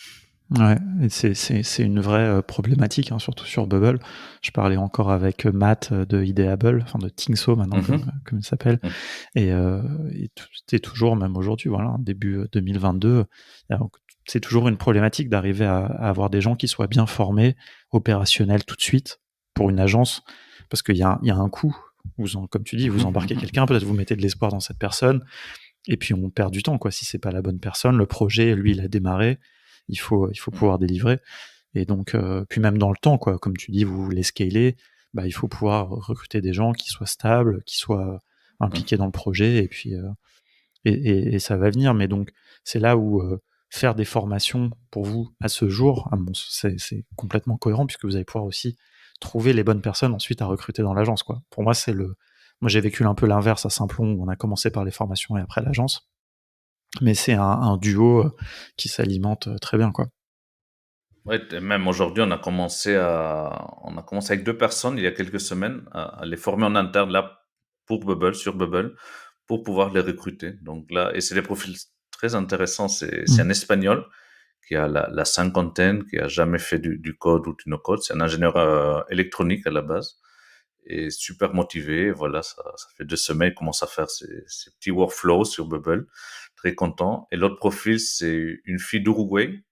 Ouais, et c'est une vraie problématique, hein, surtout sur Bubble. Je parlais encore avec Matt de Ideable, enfin de Tingso maintenant comme il s'appelle, Mhm. et, c'était toujours, même aujourd'hui, voilà, début 2022, donc, c'est toujours une problématique d'arriver à avoir des gens qui soient bien formés, opérationnels tout de suite pour une agence, parce qu'il y a un coût. Comme tu dis, vous embarquez quelqu'un, peut-être vous mettez de l'espoir dans cette personne, et puis on perd du temps, quoi. Si c'est pas la bonne personne, le projet, lui, il a démarré, il faut pouvoir délivrer. Et donc, puis même dans le temps, quoi, comme tu dis, vous voulez scaler, il faut pouvoir recruter des gens qui soient stables, qui soient impliqués dans le projet, et puis et ça va venir. Mais donc, c'est là où faire des formations pour vous à ce jour, c'est complètement cohérent puisque vous allez pouvoir aussi trouver les bonnes personnes ensuite à recruter dans l'agence, quoi. Pour moi, moi j'ai vécu un peu l'inverse à Simplon où on a commencé par les formations et après l'agence, mais c'est un duo qui s'alimente très bien, quoi. Ouais, et même aujourd'hui, on a commencé avec 2 personnes il y a quelques semaines à les former en interne là pour Bubble, sur Bubble, pour pouvoir les recruter. Donc là, et c'est des profils très intéressants. C'est un Mm. Espagnol qui a la cinquantaine, qui a jamais fait du code ou du no-code. C'est un ingénieur électronique à la base et super motivé. Voilà, ça fait 2 semaines, il commence à faire ses petits workflows sur Bubble. Très content. Et l'autre profil, c'est une fille d'Uruguay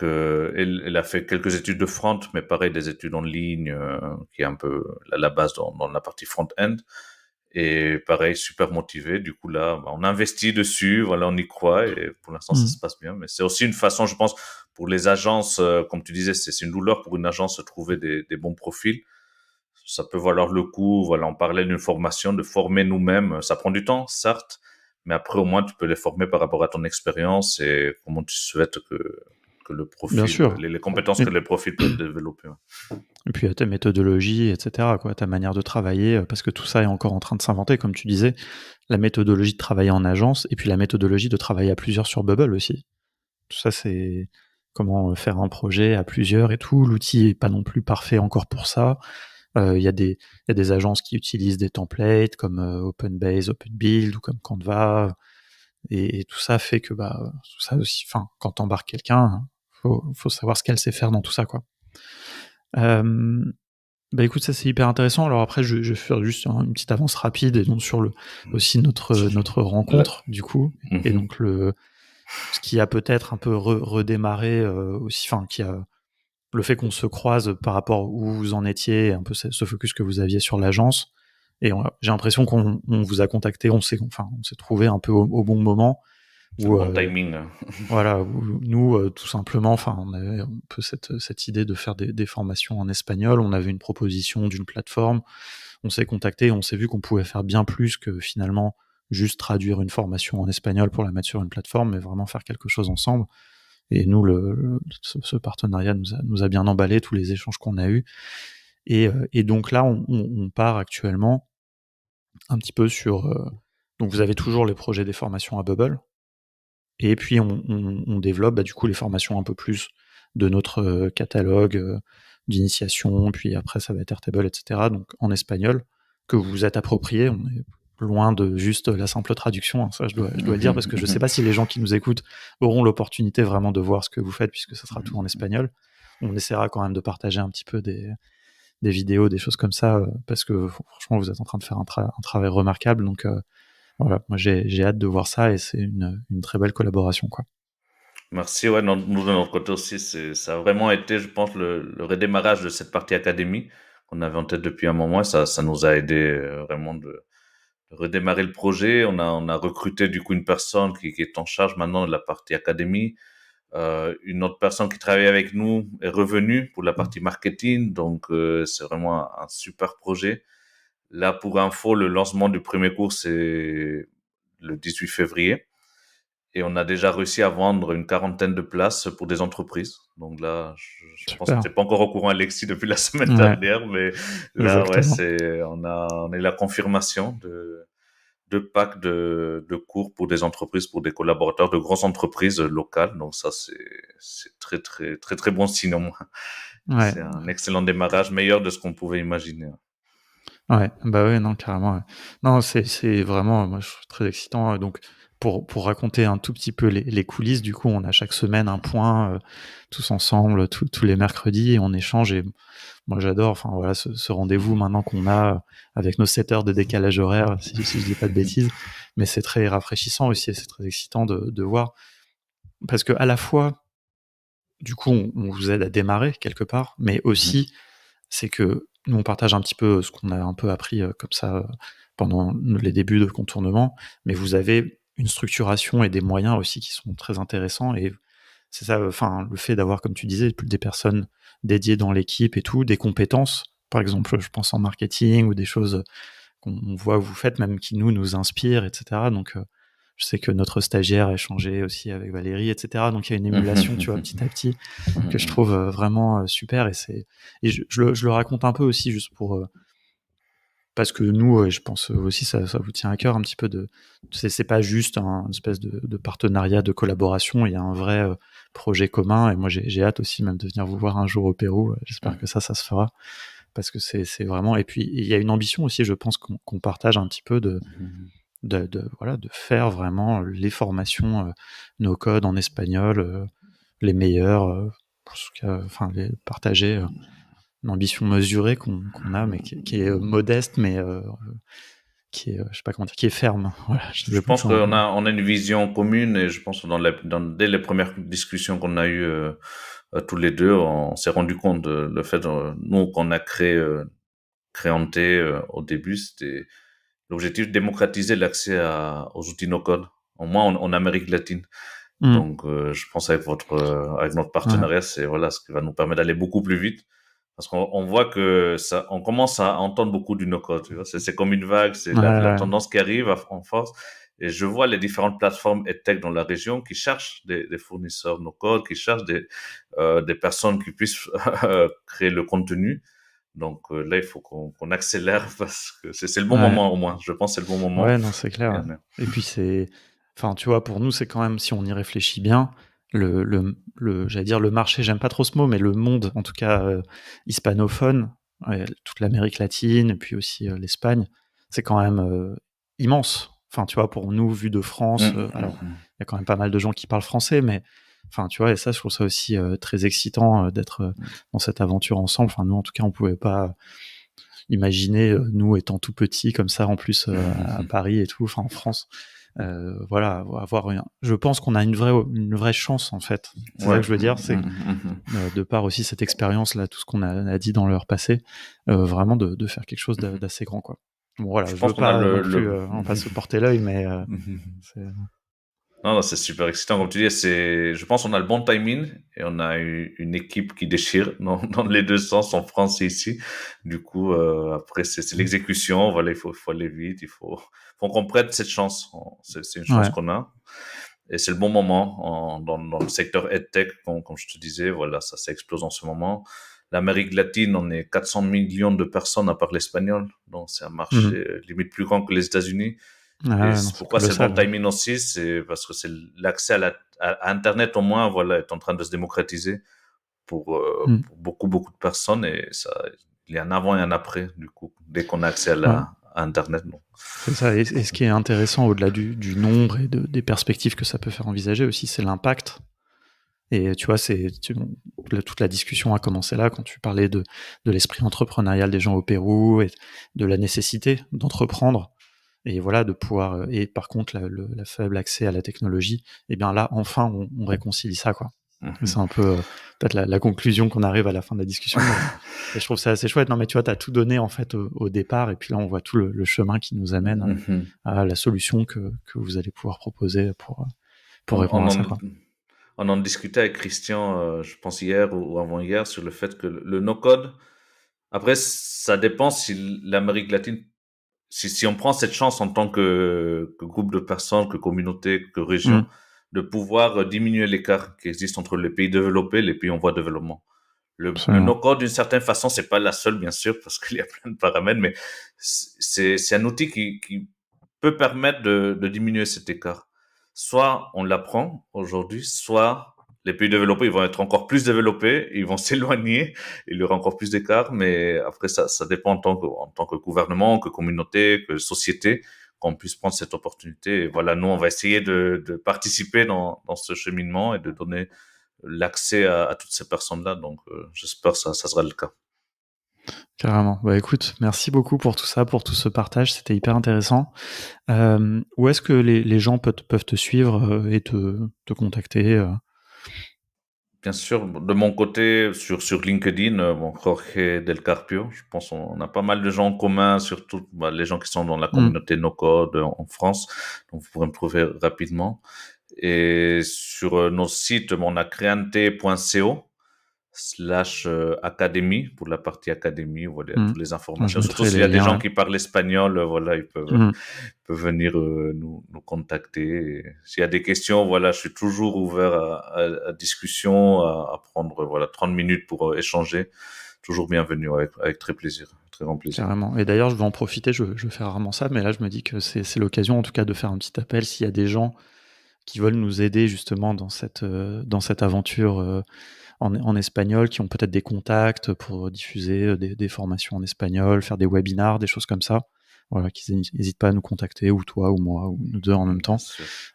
elle a fait quelques études de front, mais pareil, des études en ligne, qui est un peu la base dans la partie front-end. Et pareil, super motivé. Du coup, là, on investit dessus, voilà, on y croit et pour l'instant, ça Mm. se passe bien. Mais c'est aussi une façon, je pense, pour les agences, comme tu disais, c'est une douleur pour une agence de trouver des bons profils. Ça peut valoir le coup. Voilà, on parlait d'une formation, de former nous-mêmes. Ça prend du temps, certes, mais après, au moins, tu peux les former par rapport à ton expérience et comment tu souhaites que le Bien profil, sûr. les compétences Et, que les profils peuvent développer. Ouais. et puis ta méthodologie, etc., quoi, ta manière de travailler, parce que tout ça est encore en train de s'inventer, comme tu disais, la méthodologie de travailler en agence, et puis la méthodologie de travailler à plusieurs sur Bubble aussi. Tout ça, c'est comment faire un projet à plusieurs et tout. L'outil est pas non plus parfait encore pour ça. Il y a des agences qui utilisent des templates comme OpenBase, OpenBuild ou comme Canva, et tout ça fait que tout ça aussi, enfin, quand t'embarques quelqu'un, faut savoir ce qu'elle sait faire dans tout ça, quoi. Euh, écoute, ça c'est hyper intéressant. Alors après, je vais faire juste une petite avance rapide et donc sur aussi notre Là. rencontre du coup, et Mhm. donc ce qui a peut-être un peu redémarré aussi, enfin qui a le fait qu'on se croise par rapport où vous en étiez, un peu ce focus que vous aviez sur l'agence. Et j'ai l'impression qu'on vous a contacté, on s'est trouvé un peu au bon moment C'est le où bon timing. voilà, où nous tout simplement, enfin on avait un peu cette idée de faire des formations en espagnol. On avait une proposition d'une plateforme, on s'est contacté, on s'est vu qu'on pouvait faire bien plus que finalement juste traduire une formation en espagnol pour la mettre sur une plateforme, mais vraiment faire quelque chose ensemble. Et nous, ce partenariat nous a bien emballé, tous les échanges qu'on a eus. Et donc là, on part actuellement un petit peu sur Donc vous avez toujours les projets des formations à Bubble. Et puis on développe du coup les formations un peu plus de notre catalogue d'initiation, puis après ça va être Airtable, etc. Donc en espagnol, que vous vous êtes approprié. On est loin de juste la simple traduction, hein. Ça je dois le dire, parce que je sais pas si les gens qui nous écoutent auront l'opportunité vraiment de voir ce que vous faites, puisque ça sera tout en espagnol. On essaiera quand même de partager un petit peu des vidéos, des choses comme ça, parce que franchement vous êtes en train de faire un travail remarquable. Donc voilà, moi j'ai hâte de voir ça, et c'est une très belle collaboration, quoi. Merci. Ouais, nous, de notre côté aussi, ça a vraiment été, je pense, le redémarrage de cette partie académie qu'on avait en tête depuis un moment. Ça nous a aidé vraiment de redémarrer le projet. On a recruté du coup une personne qui est en charge maintenant de la partie académie. Une autre personne qui travaille avec nous est revenue pour la partie marketing. Donc, c'est vraiment un super projet. Là, pour info, le lancement du premier cours, c'est le 18 février. Et on a déjà réussi à vendre une quarantaine de places pour des entreprises. Donc là, je pense que Super. tu n'es pas encore au courant, Alexis, depuis la semaine Ouais, dernière, mais là, ouais, exactement. on a eu la confirmation de deux packs de cours pour des entreprises, pour des collaborateurs de grosses entreprises locales. Donc ça, c'est très, très, très, très bon signe au moins. Ouais, C'est un excellent démarrage, meilleur de ce qu'on pouvait imaginer. ouais, bah ouais, non, carrément. Ouais. Non, c'est vraiment, moi je trouve très excitant. Donc pour raconter un tout petit peu les coulisses, du coup, on a chaque semaine un point tous ensemble, tous les mercredis, et on échange. Et moi j'adore, enfin voilà, ce rendez-vous maintenant qu'on a avec nos 7 heures de décalage horaire, si je dis pas de bêtises. Mais c'est très rafraîchissant aussi, et c'est très excitant de voir, parce que à la fois, du coup, on vous aide à démarrer quelque part, mais Mhm. aussi, c'est que nous, on partage un petit peu ce qu'on a un peu appris comme ça pendant les débuts de contournement, mais vous avez une structuration et des moyens aussi qui sont très intéressants. Et c'est ça, enfin, le fait d'avoir, comme tu disais, des personnes dédiées dans l'équipe et tout, des compétences, par exemple, je pense en marketing, ou des choses qu'on voit que vous faites, même qui nous inspirent, etc. Donc, je sais que notre stagiaire a échangé aussi avec Valérie, etc. Donc, il y a une émulation, tu vois, petit à petit, que je trouve vraiment super. Et je le raconte un peu aussi juste pour parce que nous, je pense aussi ça vous tient à cœur un petit peu de. C'est pas juste un espèce de partenariat, de collaboration. Il y a un vrai projet commun. Et moi, j'ai hâte aussi même de venir vous voir un jour au Pérou. J'espère que ça se fera, parce que c'est vraiment. Et puis il y a une ambition aussi, je pense qu'on partage un petit peu voilà, de faire vraiment les formations no code en espagnol, les meilleurs, enfin les partager, une ambition mesurée qu'on a, mais qui est modeste, mais qui est, je sais pas comment dire, qui est ferme. Voilà, Je pense on a une vision commune et je pense que dès les premières discussions qu'on a eues tous les deux, on s'est rendu compte de le fait, nous, qu'on a créanté au début, c'était l'objectif de démocratiser l'accès aux outils no-code, au moins en Amérique latine. Mm. Donc, je pense avec notre Ouais, partenariat, c'est voilà ce qui va nous permettre d'aller beaucoup plus vite. Parce qu'on voit que on commence à entendre beaucoup du no-code, tu vois. C'est comme une vague, c'est ouais, la ouais. tendance qui arrive en force. Et je vois les différentes plateformes EdTech dans la région qui cherchent des fournisseurs no-code, qui cherchent des personnes qui puissent créer le contenu. Donc là, il faut qu'on accélère parce que c'est le bon Ouais. moment au moins. Je pense que c'est le bon moment. Ouais, non, c'est Et clair. Et puis enfin, tu vois, pour nous, c'est quand même, si on y réfléchit bien, j'allais dire le marché, j'aime pas trop ce mot, mais le monde, en tout cas, hispanophone, ouais, toute l'Amérique latine, et puis aussi l'Espagne, c'est quand même immense. Enfin, tu vois, pour nous, vu de France, alors, il y a quand même pas mal de gens qui parlent français, mais, enfin, tu vois, et ça, je trouve ça aussi très excitant d'être dans cette aventure ensemble. Enfin, nous, en tout cas, on pouvait pas imaginer, nous étant tout petits comme ça, en plus à Paris et tout, enfin en France, voilà, je pense qu'on a une vraie chance en fait. C'est ça Ouais. que je veux dire, c'est de par aussi cette expérience là, tout ce qu'on a dit dans leur passé, vraiment de faire quelque chose d'assez grand, quoi. Bon voilà, Je je veux pense qu'on a pas non plus, on va se porter l'œil, mais c'est Non, non, c'est super excitant. Comme tu dis, je pense qu'on a le bon timing et on a une équipe qui déchire dans les deux sens, en France et ici. Du coup, après, c'est l'exécution. Voilà, faut aller vite. Faut qu'on prête cette chance. C'est une chance ouais. qu'on a. Et c'est le bon moment dans le secteur EdTech, comme je te disais. Voilà, ça explose en ce moment. L'Amérique latine, on est 400 millions de personnes à parler espagnol. Donc, c'est un marché Mhm. limite plus grand que les États-Unis. Et non, c'est pourquoi c'est bon colossal. timing aussi, c'est parce que c'est l'accès à Internet au moins, voilà, est en train de se démocratiser pour beaucoup, beaucoup de personnes et ça, il y a un avant et un après, du coup, dès qu'on a accès Ouais. à Internet. Donc. C'est ça. Et ce qui est intéressant au-delà du nombre et des perspectives que ça peut faire envisager aussi, c'est l'impact. Et tu vois, toute la discussion a commencé là quand tu parlais de l'esprit entrepreneurial des gens au Pérou et de la nécessité d'entreprendre. Et voilà, de pouvoir. Et par contre, la faible accès à la technologie, eh bien là, enfin, on réconcilie ça, quoi. C'est un peu peut-être la conclusion qu'on arrive à la fin de la discussion. Et je trouve ça assez chouette. Non, mais tu vois, tu as tout donné en fait au départ, et puis là, on voit tout le chemin qui nous amène à la solution que vous allez pouvoir proposer pour répondre à ça, quoi. On en discutait avec Christian, je pense hier ou avant-hier, sur le fait que le no-code, après, ça dépend si l'Amérique latine, si on prend cette chance en tant que groupe de personnes, que communauté, que région, de pouvoir diminuer l'écart qui existe entre les pays développés et les pays en voie de développement. Le no-code, d'une certaine façon, c'est pas la seule, bien sûr, parce qu'il y a plein de paramètres, mais c'est un outil qui peut permettre de diminuer cet écart. Soit on l'apprend aujourd'hui, soit les pays développés, ils vont être encore plus développés, ils vont s'éloigner, il y aura encore plus d'écart, mais après, ça dépend en tant que gouvernement, que communauté, que société, qu'on puisse prendre cette opportunité. Et voilà, nous, on va essayer de participer dans ce cheminement et de donner l'accès à toutes ces personnes-là. Donc, j'espère que ça sera le cas. Carrément. Bah écoute, merci beaucoup pour tout ça, pour tout ce partage, c'était hyper intéressant. Où est-ce que les gens peuvent te suivre et te contacter Bien sûr, de mon côté, sur LinkedIn, Jorge Del Carpio, je pense qu'on a pas mal de gens en commun, surtout les gens qui sont dans la communauté no-code en France, donc vous pourrez me trouver rapidement. Et sur nos sites, on a creante.co /académie, pour la partie académie, voilà, toutes les informations. Surtout s'il y a des gens qui parlent espagnol, voilà, ils peuvent venir nous contacter. Et s'il y a des questions, voilà, je suis toujours ouvert à discussion, à prendre, voilà, 30 minutes pour échanger. Toujours bienvenu, avec très plaisir. Très grand plaisir. Carrément. Et d'ailleurs, je vais en profiter, je fais rarement ça, mais là, je me dis que c'est l'occasion, en tout cas, de faire un petit appel s'il y a des gens qui veulent nous aider justement dans cette aventure en espagnol, qui ont peut-être des contacts pour diffuser des formations en espagnol, faire des webinars, des choses comme ça. Voilà, qu'ils n'hésitent pas à nous contacter, ou toi, ou moi, ou nous deux en même temps.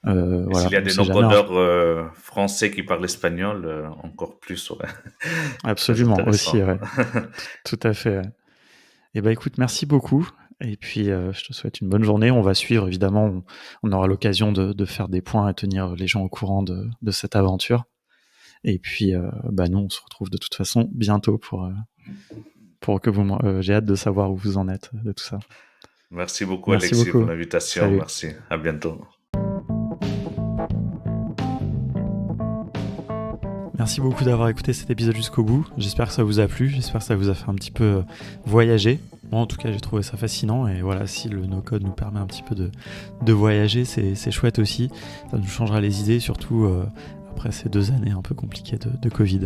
Voilà, s'il y a des no-codeurs français qui parlent espagnol, encore plus. Ouais. Absolument, aussi, ouais. Tout à fait. Ouais. Et bah écoute, merci beaucoup. Et puis, je te souhaite une bonne journée. On va suivre, évidemment, on aura l'occasion de faire des points et tenir les gens au courant de cette aventure. Et puis, nous, on se retrouve de toute façon bientôt pour que j'ai hâte de savoir où vous en êtes de tout ça. Merci beaucoup, Alexis, pour l'invitation. Salut. Merci. À bientôt. Merci beaucoup d'avoir écouté cet épisode jusqu'au bout. J'espère que ça vous a plu. J'espère que ça vous a fait un petit peu voyager. Moi, en tout cas, j'ai trouvé ça fascinant. Et voilà, si le no-code nous permet un petit peu de voyager, c'est chouette aussi. Ça nous changera les idées, surtout après ces 2 années un peu compliquées de Covid.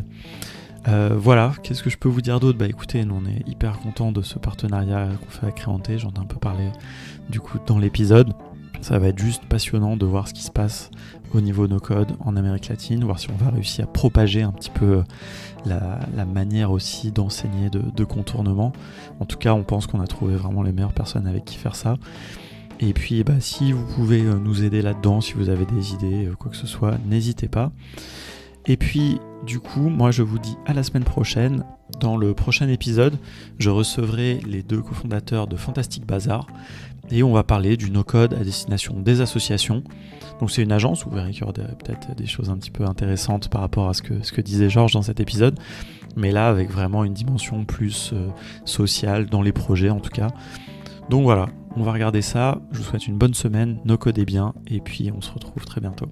Voilà, qu'est-ce que je peux vous dire d'autre ? Bah écoutez, nous on est hyper contents de ce partenariat qu'on fait avec Creante, j'en ai un peu parlé du coup dans l'épisode. Ça va être juste passionnant de voir ce qui se passe au niveau no-code en Amérique latine, voir si on va réussir à propager un petit peu la manière aussi d'enseigner de contournement. En tout cas, on pense qu'on a trouvé vraiment les meilleures personnes avec qui faire ça. Et puis si vous pouvez nous aider là-dedans, si vous avez des idées, quoi que ce soit, n'hésitez pas. Et puis, du coup, moi je vous dis à la semaine prochaine. Dans le prochain épisode, je recevrai les 2 cofondateurs de Fantastic Bazaar et on va parler du no-code à destination des associations. Donc c'est une agence, vous verrez qu'il y aura peut-être des choses un petit peu intéressantes par rapport à ce que disait Georges dans cet épisode, mais là avec vraiment une dimension plus sociale dans les projets en tout cas. Donc voilà, on va regarder ça. Je vous souhaite une bonne semaine, no-codez bien et puis on se retrouve très bientôt.